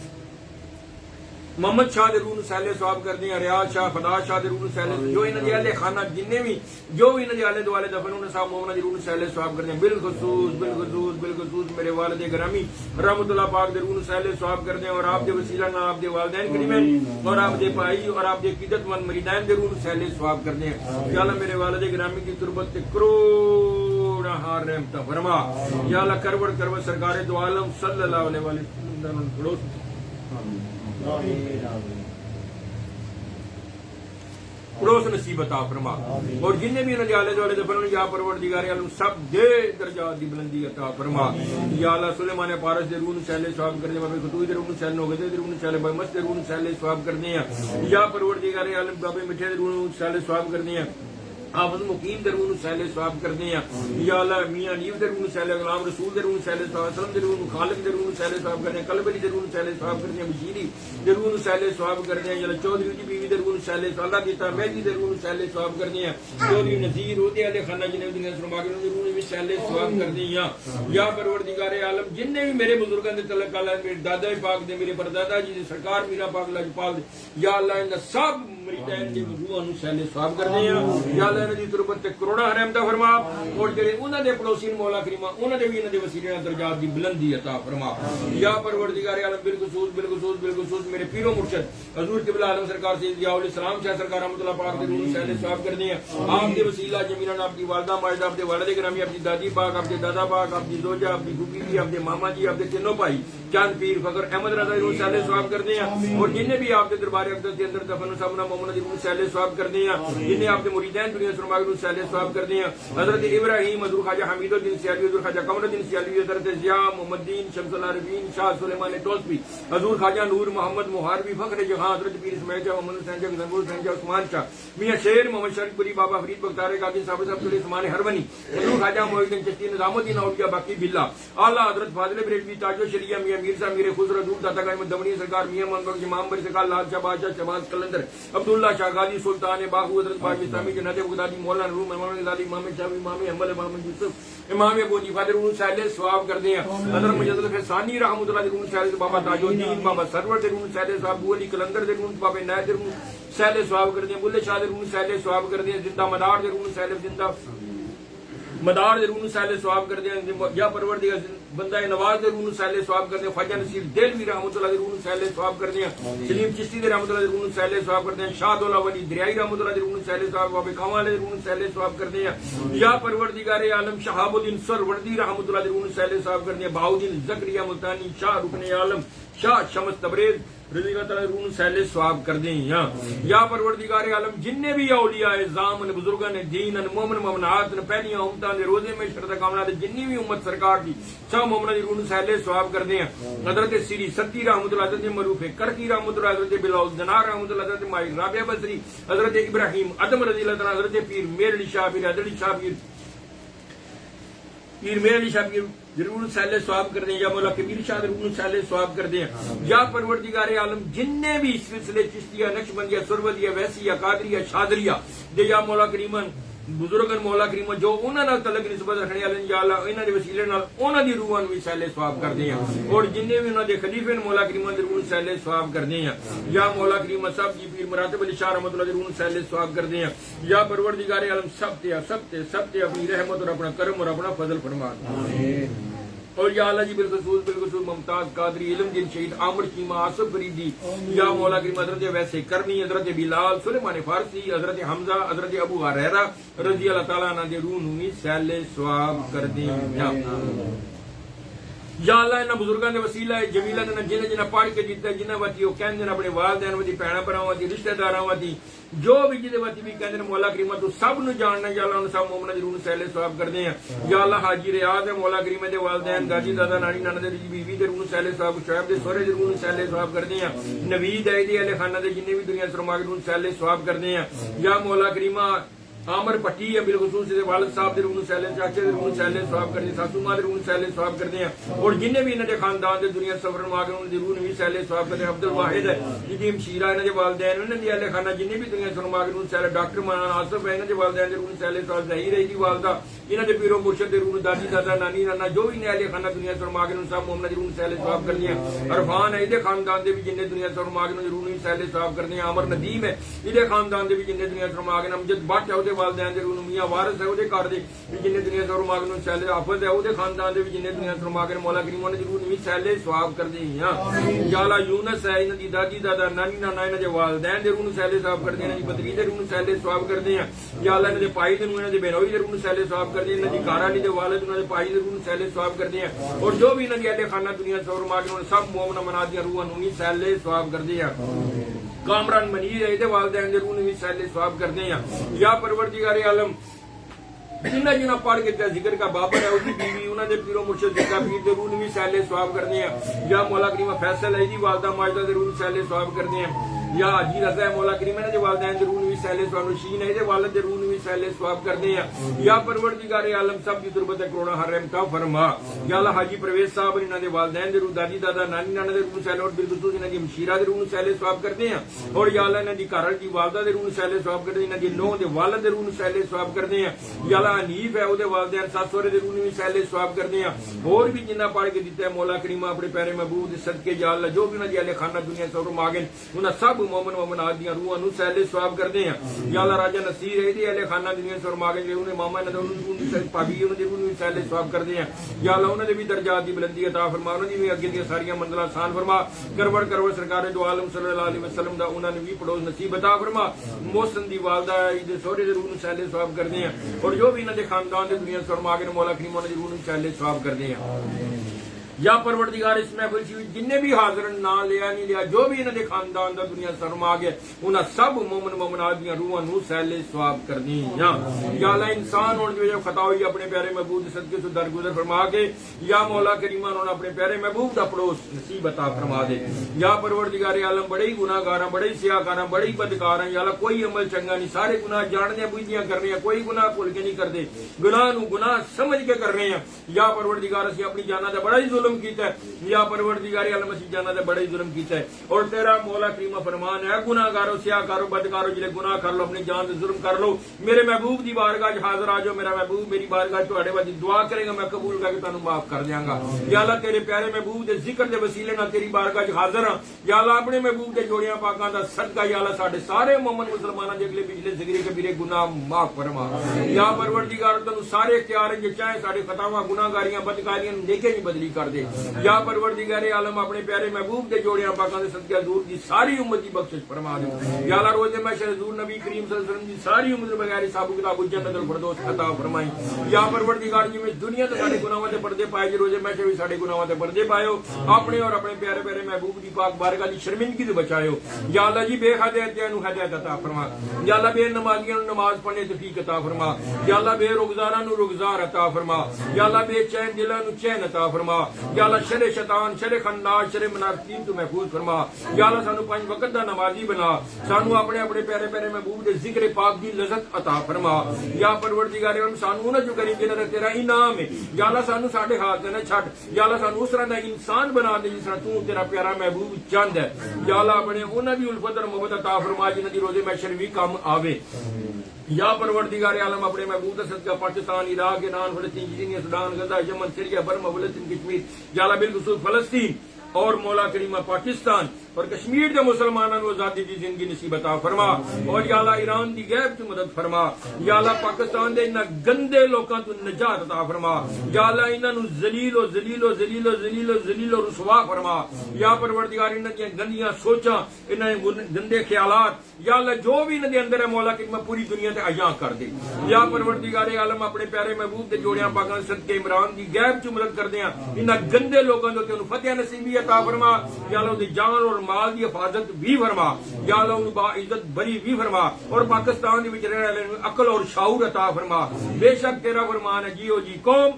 محمد شاہ دے روح سہل ثواب کر دیں ریاض شاہ فدا شاہ دے روح سہل جو انہاں دے اہل خانہ جننے بھی جو انہاں دے آلے دوالے دفن انہاں صاحب محمد دی روح سہل ثواب کر دیں بالخصوص میرے والد گرامی رحمت اللہ پاک دے روح سہل ثواب کر دیں اور آپ دے وسیلہ نہ آپ دے والدین کریمین اور آپ دے بھائی اور آپ دے عقیدت مند مریدین دے روح سہل ثواب کر دیں یا اللہ میرے والد گرامی کی تربت تے کروڑ ہار رحمت فرما یا اللہ کروڑ سرکار دو عالم صلی اللہ علیہ وسلم پڑوس نصیب عطا فرما اور جنہیں بھی انہوں نے آلے دوالے دفن یا پروردگار عالم سب دے درجات دی بلندی عطا فرما یا اللہ سلیمان پارس دے روح سہل ثواب کرنے بابے خطوی دے روح سہل نوگدے دے روح سہل بابے مست دے روح سہل ثواب کرنے ہیں یا پروردگار عالم بابے مٹھے دے روح سہل ثواب کرنے ہیں حافظ مقیم دے روح سہل ثواب کرنے ہیں یا اللہ میاں نیو دے روح سہل غلام رسول دے روح سہل ثواب وسلم دے روح خالق دے روح سہل ثواب کرنے ہیں قلب علی دے روح سہل ثواب کرنے ہیں بشیری دے روح سہل ثواب کرنے ہیں یا اللہ چودھری دی بیوی دے روح سہل ثواب اللہ دیتا مہدی دے روح سہل ثواب کرنے ہیں چودھری نذیر ہوتے اہل خانہ جنہیں دنیا سرما کے دے روح سہل ثواب کرنے ہیں یا پروردگار عالم جنہیں بھی میرے بزرگوں دے تعلق اللہ میرے دادا پاک دے میرے پردادا جی دے سرکار میرا پاک لاجپال دے یا اللہ ان سب مریدین دی روحاں نوں سہل ثواب کرنے ہیں یا اللہ دی تربت تے کروڑا رحمت فرما اور جڑے انہاں دے پڑوسی مولا کریمہ انہاں دے بھی انہاں دے وسیلے درجات دی بلندی عطا فرما یا پروردگار عالم بالخصوص میرے پیرو مرشد حضور قبلہ عالم سرکار سید ضیاء الاسلام شاہ سرکار رحمۃ اللہ پاک دے روح سہل ثواب کرنے ہیں آپ دے وسیلہ جمیلاً آپ کی والدہ ماجدہ آپ دے والد گرامی آپ کی دادی پاک آپ کے دادا پاک آپ کی زوجہ آپ کی پھوپھی جی آپ کے ماما جی آپ کے تینوں بھائی چاند پیر فخر احمد رضا روح سہل ثواب کرنے ہیں اور جنہیں بھی آپ کے دربار اقدس کے اندر دفن سامنا محمد دی روح سہل ثواب کرنے ہیں جنہیں آپ کے مریدین دنیا سرما روح سہل ثواب کرنے ہیں حضرت ابراہیم حضور خواجہ حمید الدین سیالوی حضور خواجہ قمر الدین سیالوی حضرت ضیاء محمد الدین شمس العارفین شاہ سلیمان ٹولسوی حضور خواجہ نور محمد مہاروی فخر جہاں حضرت پیر اسماعیل شاہ محمد حسین شاہ غنبور حسین شاہ عثمان شاہ میاں شیر محمد شریف پوری بابا فرید بختار قادری صاحب صاحب عثمان ہرونی حضور خواجہ محی الدین چشتی نظام الدین اولیاء باقی باللہ اعلیٰ حضرت فاضل بریلوی تاج الشریعہ میاں میر صاحب میرے خسرو دور داتا قائم دمنی سرکار میاں محمد امام بری سرکار لال شاہ بادشاہ شہباز قلندر عبداللہ شاہ غازی سلطان باہو حضرت پاک اسلامی جناب بغدادی مولانا روم امام غزالی امام شافعی امام احمد امام یوسف امام ابو حنیفہ دے روح سہل ثواب کر دیں حضرت مجدد فیضانی رحمۃ اللہ دے روح سہل بابا تاج الدین بابا سرور دے روح سہل ثواب ابو علی قلندر دے روح بابا عنایت دے روح سہل ثواب کر دیں بلے شاہ دے روح سہل ثواب کر دیں زندہ مدار دے روح سہل زندہ مدار دے روح سہل ثواب کر دیں یا پروردگار بندہ نواز دے روح سہل ثواب کر دیں خواجہ نصیر دہلوی رحمۃ اللہ دے روح سہل ثواب کر دیں سلیم چشتی دے رحمۃ اللہ دے روح سہل ثواب کر دیں شاہ دولہ ولی دریائی رحمۃ اللہ دے روح سہل ثواب بابے کاواں دے روح سہل ثواب کر دیں یا پروردگار عالم شہاب الدین سروردی رحمۃ اللہ دے روح سہل ثواب کر دیں بہاؤدین زکریا ملتانی شاہ رکن عالم شاہ شمس تبریز رضی اللہ تعالی روح سہل ثواب کر دیں یا پروردگار عالم جننے بھی اولیاء اعظام نے بزرگاں نے دین نے مومن مومنات نے پہلیاں امتاں دے روزے میں شرط کاملہ دے جنی بھی امت سرکار دی سب مومناں دی روح سہل ثواب کر دیں حضرت سری ستی رحمۃ اللہ حضرت معروف کرکی رحمۃ اللہ حضرت بلاؤ دنار رحمۃ اللہ حضرت مائی رابعہ بصری حضرت ابراہیم ادم رضی اللہ تعالی حضرت پیر میر علی شاہ پیر حضرت شاہ پیر میر علی شاہ پیر ضرور سہل ثواب کر دیں یا مولا کبیر شاہ ضرور سہل ثواب کر دیں یا پروردگار عالم جننے بھی سلسلے چشتیہ نقشبندیہ سروردیہ ویسیہ قادریہ شاذلیہ دے یا مولا کریمن بزرگن مولا کریم جو انہاں نال تعلق نسبت رکھنے والے یا اللہ انہاں دے وسیلے نال انہاں دی روحاں نوں سہل ثواب کر دیں اور جننے بھی انہاں دے خلیفے مولا کریم دے روح سہل ثواب کر دیں یا مولا کریم صاحب جی پیر مراتب علی شاہ رحمۃ اللہ دے روح سہل ثواب کر دیں یا پروردگار عالم سب تے اپنی رحمت اور اپنا کرم اور اپنا فضل فرما آمین اور یا اللہ جی بالخصوص ممتاز قادری علم دین شہید عامر چیمہ آصف فریدی یا مولا کریم حضرت ویسے کرنی حضرت بلال سلیمان فارسی حضرت حمزہ حضرت ابو ہریرہ رضی اللہ تعالیٰ عنہ دے روح نوں سہل ثواب کر دیں یا اللہ انہاں بزرگاں دے وسیلہ جمیلہ دے جنہیں جنہیں پڑھ کے دیتا ہے جنہیں وتی وہ کہندے نے اپنے والدین وتی بھیناں بھراواں وتی رشتہ داراں وتی جو بھی جدے وتی بھی کہندے نے مولا کریم تو سب نو جاننا یا اللہ ان سب مومناں دی روح نوں سہلے ثواب کردے ہیں یا اللہ حاجی ریاض ہے مولا کریم دے والدین دادی دادا نانی نانا دے بیوی دے روح نوں سہلے ثواب شعیب دے سورے دے روح نوں سہلے ثواب کردے ہیں نوید ہے دی اہل خانہ دے جننے بھی دنیا سرماگ نوں سہلے ثواب کردے ہیں یا مولا کریمہ عامر پٹی ہے بالخصوص والد صاحب دے روح نوں سہلے چاچے دے روح نوں سہلے ثواب کردے ساسو ماں دے روح نوں سہلے ثواب کردے ہیں اور جننے بھی انہاں دے خاندان دے دنیا سفر نوں آگے انہاں دی روح نوں بھی سہلے ثواب کردے عبد الواحد ہے جدی مشیرہ انہاں دے والدین انہاں دی اہل خانہ جننے بھی دنیا سفر آگے انہاں سہلے ڈاکٹر مولانا آصف ہے انہاں دے والدین دے روح نوں سہلے ثواب ظہیر ہے دی والدہ انہاں دے پیرو مرشد دے روح نوں دادی دادا نانی نانا جو بھی اہل خانہ دنیا سفر آگے انہاں سب مومناں دی روح نوں سہلے ثواب کردے ہیں عرفان ہے دے خاندان دے بھی جننے دنیا سفر آگے انہاں دی روح نوں سہلے ثواب کردے ہیں عمر ندیم ہے دے خاندان دے بھی جننے دنیا سفر آگے امجد بٹ ہے او دے والدین دے روح نوں میاں وارث ہے او دے گھر دے بھی جننے دنیا سفر آگے انہاں سہلے حافظ ہے او دے خاندان دے بھی جننے دنیا سفر آگے مولا کریم انہاں دی روح نوں سہلے ثواب کردے ہیں یا اللہ یونس ہے انہاں دی دادی دادا نانی نانا انہاں دے والدین دے روح نوں سہلے ثواب کردے ہیں انہاں دی بدری دے روح نوں سہلے ثواب کردے ہیں یا اللہ انہاں دے پائی دے انہاں دے بہنوئی دے روح نوں سہلے ثواب کردے ہیں انہاں دی گھر والی دے والد انہاں دے پائی دے روح نوں سہلے ثواب کردے ہیں اور جو بھی انہاں دی اہل خانہ دنیا سفر آگے انہاں سب مومن منا دی روحاں نوں سہلے ثواب کردے ہیں کامران منیر ہے دے والدین دے روح نوں سہلے ثواب کردے ہیں یا پروردگار عالم جنہ جنہ پڑھ کے ذکر کا بابر ہے اس کی بیوی انہوں نے پیرو مرشد ذکر پیر دے روح بھی سہلے ثواب کرنے ہیں یا مولا کریم فیصل ہے دی والدہ ماجدہ دے روح سہلے ثواب کرنے ہیں یا حاجی رضا ہے مولا کریم نے دے والدین دے روح بھی سہلے ثواب نشین ہے دے والد دے روح بھی سہلے ثواب کرنے ہیں یا پروردگار عالم سب کی تربت کروڑا حرم کا فرما یا اللہ حاجی پرویز صاحب انہاں دے والدین دے روح دادی دادا نانی نانا دے روح سہلے اور بالخصوص انہاں دی مشیرہ دے روح سہلے ثواب کرتے ہیں اور یا اللہ انہاں دی گھر دی والدہ دے روح سہلے ثواب کرتے ہیں انہاں دی نوہ دے والد دے روح سہلے ثواب کرتے ہیں یا حنیف ہے او دے والدین ساس سورے دے روح بھی سہلے ثواب کردے ہیں اور بھی جنہ پڑھ کے دیتا ہے مولا کریم اپنے پیارے محبوب دے صدقے یا اللہ جو بھی انہاں دی اہل خانہ دنیا سفر ماگن انہاں سب مومن مومنات دیاں روحاں نوں سہلے ثواب کردے ہیں یا اللہ راجہ نصیر ہے دی اہل خانہ دنیا سفر ماگن جو انہاں ماما نے انہاں پاوی انہاں دے روح بھی سہلے ثواب کردے ہیں یا اللہ انہاں دے بھی درجات دی بلندی عطا فرما انہاں دی بھی اگے دی ساری منزلاں آسان فرما کرور کرور سرکار دو عالم صلی اللہ علیہ وسلم دا انہاں نے بھی پڑوس نصیب عطا فرما محسن دی والدہ دے سورے دے روح سہلے ثواب کردے ہیں اور جو بھی انہاں دے خاندان دے دنیا سفر ماگن مولا کریم انہاں دی روح نوں سہلے ثواب کردے ہیں یا پروردگار اس محفل چ جننے بھی حاضر نہ لیا نہیں لیا جو بھی انہاں دے خاندان دا دنیا سرما گئے انہاں سب مومن مومنات دیاں روحاں نوں سہلے ثواب کردی یا اللہ انسان ہون دی وجہ خطا ہوئی اپنے پیارے محبوب دے صدقے سے درگزر فرما کے یا مولا کریم انہاں اپنے پیارے محبوب دا پڑوس نصیب عطا فرما دے یا پروردگار عالم بڑے ہی گناہگار ہیں بڑے ہی سیاہکار ہیں بڑے ہی بدکار ہیں یا اللہ کوئی عمل چنگا نہیں سارے گناہ جاننے بوجھدیاں کرنے ہیں کوئی گناہ بھول کے نہیں کرتے گناہ نوں گناہ سمجھ کے کر رہے ہیں یا پروردگار اسی اپنی جاناں تے بڑا ہی ظلم کیتا ہے یا پروردگار عالم اسی جاناں تے بڑا ہی ظلم کیتا ہے اور تیرا مولا کریم فرمان ہے گناہگارو سیاہکارو بدکارو جڑے گناہ کر لو اپنی جان تے ظلم کر لو میرے محبوب دی بارگاہ وچ حاضر آ جاؤ میرا محبوب میری بارگاہ تواڈے واسطے دعا کرے گا میں قبول کر کے تانوں معاف کر دیاں گا یا اللہ تیرے پیارے محبوب دے ذکر دے وسیلے نال تیری بارگاہ وچ حاضر ہاں یا اللہ اپنے محبوب دے جوڑیاں پاکاں دا صدقہ یا اللہ ساڈے سارے مومن مسلماناں دے اگلے پچھلے صغیرے کبیرے گناہ معاف فرما یا پروردگار تانوں سارے اختیار ہیں چاہے ساڈے خطاواں گناہگاریاں بدکاریاں نیکیاں نہیں بدلی کر دے یا پروردگار عالم اپنے پیارے محبوب دے جوڑیاں پاکاں دے صدقے حضور دی ساری امت دی بخشش فرما دے یا اللہ روز محشر حضور نبی کریم صلی اللہ علیہ وسلم دی ساری امت بغیر حساب کتاب جنت الفردوس عطا فرمائی یا پروردگار جی میں دنیا تے ساڈے گناہاں تے پردے پائے روز محشر وی ساڈے گناہاں تے پردے پایو اپنے اور اپنے پیارے پیارے محبوب دی پاک بارگاہ دی شرمندگی تے بچایو یا اللہ جی بے ہدایتیاں نو ہدایت عطا فرما یا اللہ بے نمازیاں نو نماز پڑھنے توفیق عطا فرما یا اللہ بے روزداراں نو روزدار عطا فرما یا اللہ بے چین دلاں نو چین عطا فرما یا اللہ شر شیطان شر خناس شر منافقین تو محفوظ فرما یا اللہ سانو 5 وقت دا نمازی بنا سانو اپنے اپنے پیارے پیارے محبوب دے ذکر پاک دی لذت عطا فرما یا پروردگار عالم سانو نہ جو کریم جنہاں دا تیرا انعام ہے یا اللہ سانو ساڈے ہاتھ نہ چھڈ یا اللہ سانو اس طرح دا انسان بنا دے جس طرح تو تیرا پیارا محبوب چاہندا ہے یا اللہ اپنے انہاں دی الفت اور محبت عطا فرما جنہاں دی روزے محشر وی کام آوے یا پروردگار عالم اپنے محبوب کا صدقہ پاکستان عراق ایران فلسطین جنیا سودان غزہ یمن سیریا برما فلسطین کشمیر یا اللہ بالخصوص فلسطین اور مولا کریمہ پاکستان اور کشمیر کے مسلمانوں کو آزادی دی زندگی نصیب عطا فرما اور یا اللہ ایران دی غیب تو مدد فرما یا اللہ پاکستان دے انہاں گندے لوکاں تو نجات عطا فرما یا اللہ انہاں نو ذلیل و ذلیل و ذلیل و ذلیل و ذلیل و رسوا فرما یا پروردگار انہاں دی گندیاں سوچاں انہاں گندے خیالات یا اللہ جو بھی انہاں دے اندر ہے مولا کریمہ پوری دنیا تے عیاں کر دے یا پروردگار عالم اپنے پیارے محبوب دے جوڑیاں پاکاں صدقے عمران دی غیب چ مدد کر دیاں انہاں گندے لوکاں دے تے فتح نصیب عطا فرما یا اللہ دی جان اور مال دی حفاظت بھی فرما یا اللہ انہوں با عزت بری بھی فرما اور پاکستان دی وچ رہنے والے عقل اور شعور عطا فرما بے شک تیرا فرمان ہے جیو جی قوم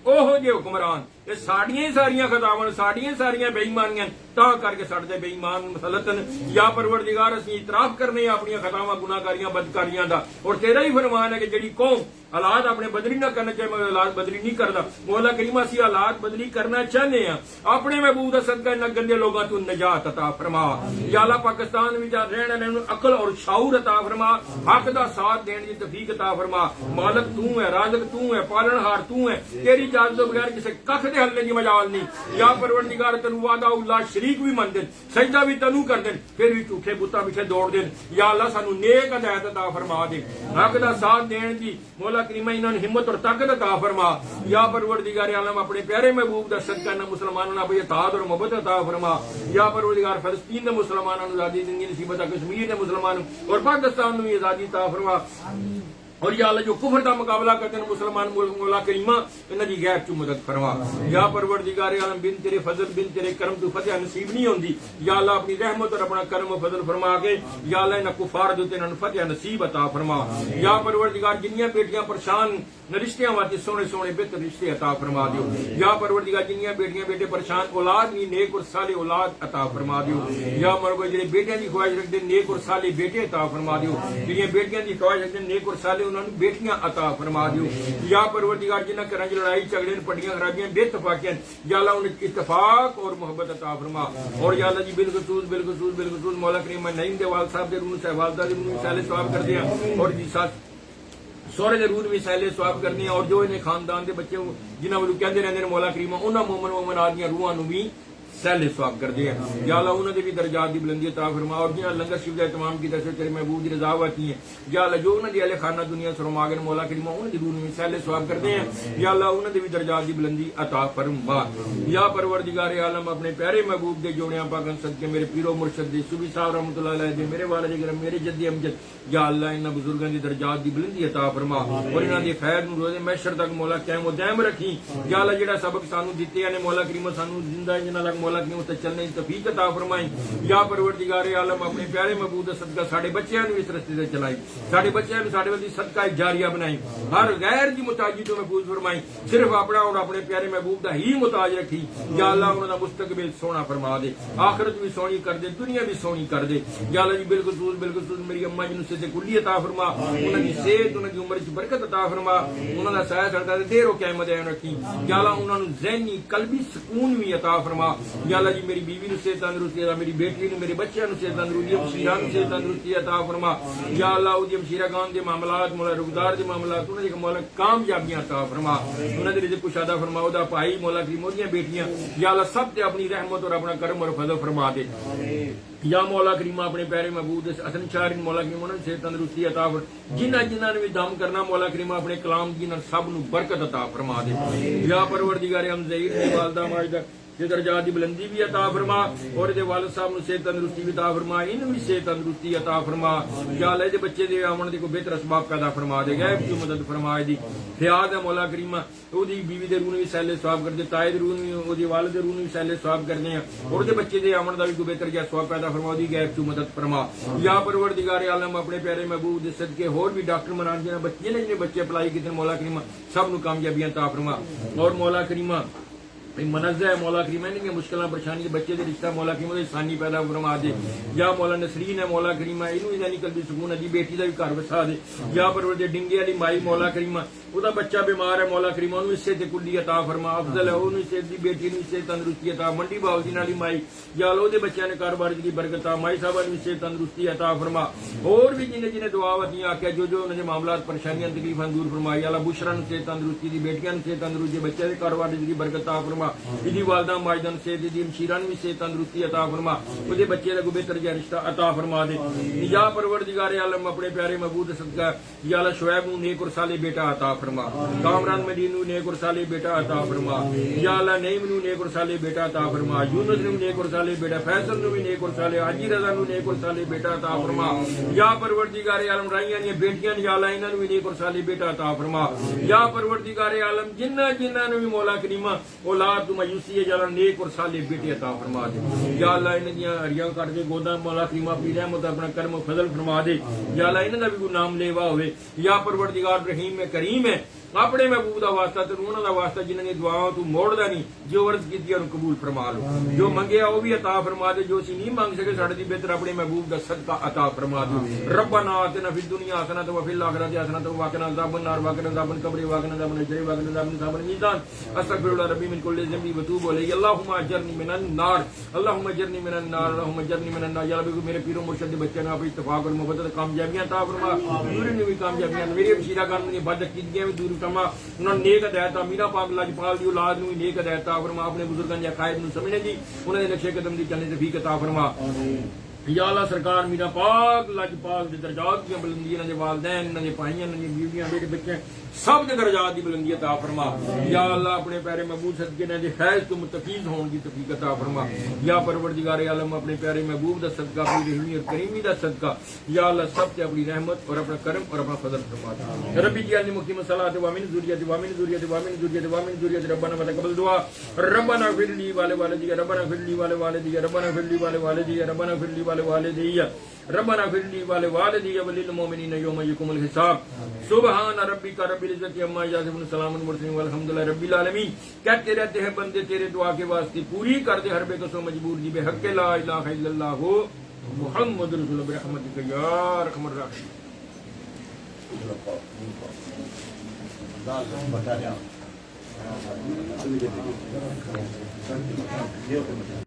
اوہو جے حکمران یہ ساڑیاں ساریاں خطاواں ساڑیاں ساریاں بے ایمانیاں تا کر کے سڑتے بے ایمان مسلطن یا پروردگار اسی اعتراف کرنے اپنی خطاواں گناہگاریاں بدکاریاں دا اور تیرا ہی فرمان ہے کہ جڑی قوم حالات اپنے بدلی نہ کرنا چاہے مگر حالات بدلی نہیں کرتا مولا کریمہ اسی حالات بدلی کرنا چاہنے ہیں اپنے محبوب دا صدقہ انہاں گندے لوگاں تو نجات عطا فرما یا اللہ پاکستان وچ رہن والے نوں عقل اور شعور عطا فرما حق دا ساتھ دین دی توفیق عطا فرما مالک تو ہے رازق تو ہے پالنہار تو ہے تیری اجازت تو بغیر کسی ککھ دے حل دی مجال نہیں یا پروردگار تینوں وعدہ اللہ شریک بھی من دین سجدہ بھی تینوں کر دین پھر بھی جھوٹے بتاں پیچھے دوڑ دین یا اللہ سانو نیک ہدایت عطا فرما دے حق دا ساتھ دین دی مولا کریمہ انہاں نے ہمت اور طاقت عطا فرما یا پروردگار عالم اپنے پیارے محبوب دا صدقہ نہ مسلمانوں نے اپنی اطاعت اور محبت عطا فرما یا پروردگار فلسطین دے مسلمانوں کو آزادی زندگی نصیب عطا کشمیر دے مسلمانوں اور پاکستان میں آزادی عطا فرما اور یا اللہ جو کفر کا مقابلہ کرتے ہیں مسلمان مولا کریمہ انہاں دی غیب چ مدد فرما یا پروردگار عالم بن تیرے فضل بن تیرے کرم تو فتح نصیب نہیں ہوندی یا اللہ اپنی رحمت اور اپنا کرم و فضل فرما کے یا اللہ انہاں کفار دے انہاں فتح نصیب عطا فرما یا پروردگار جنیاں بیٹیاں پریشان رشتیاں واسطے سونے سونے بہتر رشتے عطا فرما دیو یا پروردگار جنیاں بیٹیاں بیٹے پریشان اولاد نہیں نیک اور صالح اولاد عطا فرما دیو یا مرغو جڑے بیٹیاں دی خواہش رکھدے نیک اور صالح بیٹے عطا فرما دیو جڑیاں بیٹیاں دی خواہش رکھدے نیک اور صالح انہاں نوں بیٹیاں عطا فرما دیو یا پروردگار جنہاں گھراں وچ لڑائی جھگڑے پٹیاں خرابیاں بے اتفاقیاں یا اللہ انہیں اتفاق اور محبت عطا فرما اور یا اللہ جی بالخصوص مولا کریم نعیم دے والد صاحب دے روح صاحب والدہ دے روح سالے ثواب کر دیا اور جی ساتھ سورے دے روح بھی سالے ثواب کرنے ہیں اور جو انہیں خاندان دے بچے جنہاں ولو کہندے رہندے نے مولا کریم انہاں مومنات دیاں روحاں نوں بھی سہلے ثواب کر دے یا اللہ انہوں نے بھی درجات دی بلندی عطا فرما اور جنہاں لنگر شریف کا اہتمام کی طرف سے تیرے محبوب دی رضا ہوتی ہے یا اللہ جو انہوں نے اہل خانہ دنیا سے رماگن مولا کریمہ انہوں نے روح میں سہلے ثواب کر دے یا اللہ انہوں نے بھی درجات دی بلندی عطا فرما یا پروردگار عالم اپنے پیارے محبوب دے جوڑیاں پاکن صدقے میرے پیرو مرشد دے صوفی صاحب رحمۃ اللہ علیہ دے میرے والد کرم میرے جدی امجد یا اللہ انہاں بزرگاں دی درجات دی بلندی عطا فرما اور انہاں دی خیر نوں روز محشر تک مولا قائم و دائم رکھی یا اللہ جڑا سبق سانو دتے نے مولا کریم سانو زندہ جنہاں تک مولا کریم تے چلنے کی توفیق عطا فرمائی یا پروردگار عالم اپنے پیارے محبوب دا صدقہ ساڈے بچیاں نوں اس رستے تے چلائی ساڈے بچیاں نوں ساڈے ودی صدقہ جاریہ بنائی ہر غیر دی محتاجی تو محفوظ فرمائی صرف اپنا اور اپنے پیارے محبوب دا ہی محتاج رکھی یا اللہ انہاں دا مستقبل سونا فرما دے آخرت بھی سونی کر دے دنیا بھی سونی کر دے یا اللہ جی بالخصوص میری اماں جی نوں صحت کلی عطا فرما انہاں دی صحت انہاں دی عمر وچ برکت عطا فرما انہاں دا سایہ سڑدا تے دیر و قیامت قائم رکھی یا اللہ انہاں نوں ذہنی قلبی سکون بھی عطا فرما یا اللہ جی میری بیوی نوں صحت تندرستی عطا میری بیٹی نوں میرے بچیاں نوں صحت تندرستی ہمشیرہ نوں صحت تندرستی عطا فرما یا اللہ دی ہمشیرہ گان دے معاملات مولا روزگار دے معاملات انہاں دی مولا کامیابیاں عطا فرما انہاں دے رزق کشادہ فرما او دا بھائی مولا کریم اودیاں بیٹیاں یا اللہ سب تے اپنی رحمت اور اپنا کرم اور فضل فرما دے یا مولا کریم اپنے پیارے محبوب دے حسن شاعرین مولا کریم انہاں صحت تندرستی عطا فرما جنہاں نے بھی دم کرنا مولا کریم اپنے کلام جنہاں سب نوں برکت عطا فرما دے یا پروردگار ہم ظہیر دی والدہ ماجدہ یہ درجات دی بلندی بھی عطا فرما اور دے والد صاحب نوں صحت تندرستی بھی عطا فرما انہوں بھی صحت تندرستی عطا فرما یا اللہ دے بچے دے آمن دے کو بہتر اسباب پیدا فرما دے غیب کی مدد فرما دی فیاض ہے مولا کریمہ او دی بیوی دے روح بھی سہلے ثواب کر دے تائے دے روح او دی والد دے روح بھی سہلے ثواب کرنے ہیں اور دے بچے دے آمن دا بھی کو بہتر کیا ثواب پیدا فرما دی غیب کی مدد فرما یا پروردگار عالم اپنے پیارے محبوب دے صدقے اور بھی ڈاکٹر منان جنہاں بچے نے جنہیں بچے اپلائی کیتے مولا کریمہ سب نوں کامیابیاں عطا فرما اور مولا کریمہ منزہ ہے مولا کریم ہے مشکلیں پریشانی بچے دے رشتہ مولا کریم دے آسانی پیدا فرما دے یا مولا نسرین ہے مولا کریم اینو انہاں دی قلبی سکون دی بیٹی دا بھی گھر وسا دے یا پروردگار ڈنگے والی مائی مولا کریم او دا بچہ بیمار ہے مولا کریم اونوں صحت کلی عطا فرما افضل ہے اونوں صحت دی بیٹی نوں صحت تندرستی عطا منڈی باو دی والی مائی یا اللہ دے بچیاں نے کاروبار دی برکت عطا مائی صاحب نوں صحت تندرستی عطا فرما اور بھی جنہیں دعا وتیاں آکھیا جو انہاں دے معاملات پریشانیاں تکلیفاں دور فرما یا اللہ بشرا نوں صحت تندرستی دی بیٹیاں نوں صحت تندرستی بچے دے کاروبار دی برکت عطا فرما فرما دی والدہ ماجدہ نو صحت دی مشیرہ نو بھی صحت تندرستی عطا فرما اودے بچے دا کوئی بہتر جہا رشتہ عطا فرما دے یا پروردگار عالم اپنے پیارے محبوب صدقہ یا اللہ شعیب نو نیک اور صالح بیٹا عطا فرما کامران مدین نو نیک اور صالح بیٹا عطا فرما یا اللہ نعیم نو نیک اور صالح بیٹا عطا فرما یونس نو نیک اور صالح بیٹا فیصل نو بھی نیک اور صالح حاجی رضا نو نیک اور صالح بیٹا عطا فرما یا پروردگار عالم رائیاں دی بیٹیاں یا اللہ انہاں نو بھی نیک اور صالح بیٹا عطا فرما یا پروردگار عالم جنہاں نو بھی مولا کریمہ اولاد تو مایوسی ہے یا اللہ نیک اور صالح بیٹے عطا فرما دے یا اللہ انہاں دیاں ہریاں کٹ کے گوداں مولا کریمہ اپنی رحمت اپنا کرم و فضل فرما دے یا اللہ انہاں دا بھی کوئی نام لیوا ہوئے یا پروردگار رحیم میں کریم ہے اپنے محبوب دا واسطہ تے انہاں دا واسطہ جنہاں دی دعاواں تو موڑدا نہیں جو عرض کیتی انہوں قبول فرما لو جو منگیا وہ بھی عطا فرما دے جو اسی نہیں مانگ سکے ساڈے دی بہتر اپنے محبوب دا صدقہ عطا فرما دے ربنا آتنا فی الدنیا حسنۃ وفی الآخرۃ حسنۃ وقنا عذاب النار وقنا عذاب القبر وقنا عذاب النار وقنا عذاب المیزان استغفر اللہ ربی من کل ذنب وتوب الیہ اللهم اجرنی من النار اللهم اجرنی من النار اللهم اجرنی من النار یا رب میرے پیرو مرشد دے بچے نے اپ اتفاق اور محبت کامیابیاں عطا فرما دور نے بھی کامیابیاں میری بشیرہ گان نے بد کیتیاں بھی دور فرما انہاں نیک ہدایت میرا پاک لاجپال دی اولاد نو نیک ہدایت عطا فرما اپنے بزرگاں دے عقائد نو سمجھنے دی انہاں دے نقشے قدم دی چلنے توفیق عطا فرما یا اللہ سرکار میرا پاک لاجپال دے درجات دی بلندی انہاں دے والدین انہاں دے بھائیاں انہاں دی بیویاں بیٹے بچے سب دے درجات دی بلندی عطا فرما یا اللہ اپنے پیارے محبوب صدقے انہاں دے فیض تو مستفید ہون دی توفیق عطا فرما یا پروردگار عالم اپنے پیارے محبوب دا صدقہ اپنی رحمی اور کریمی دا صدقہ یا اللہ سب تے اپنی رحمت اور اپنا کرم اور اپنا فضل فرما دے ربی جعلنی مقیم الصلاۃ و من ذریتی و من ذریتی و من ذریتی و من ذریتی ربنا وتقبل دعا ربنا اغفر لي ولوالدي ربنا اغفر لي ولوالدي ربنا اغفر لي ولوالدي ربنا اغفر لي ولوالدي ربنا اغفر لي ولوالدي وللمؤمنين يوم يقوم الحساب سبحان ربك رب العزت عما یصفون سلام المرسلین والحمد للہ رب العالمین کہتے رہتے ہیں بندے تیرے دعا کے واسطے پوری کر دے ہر بے کسو مجبور جی بے حق لا الہ الا اللہ محمد رسول اللہ برحمتک یا ارحم الراحمین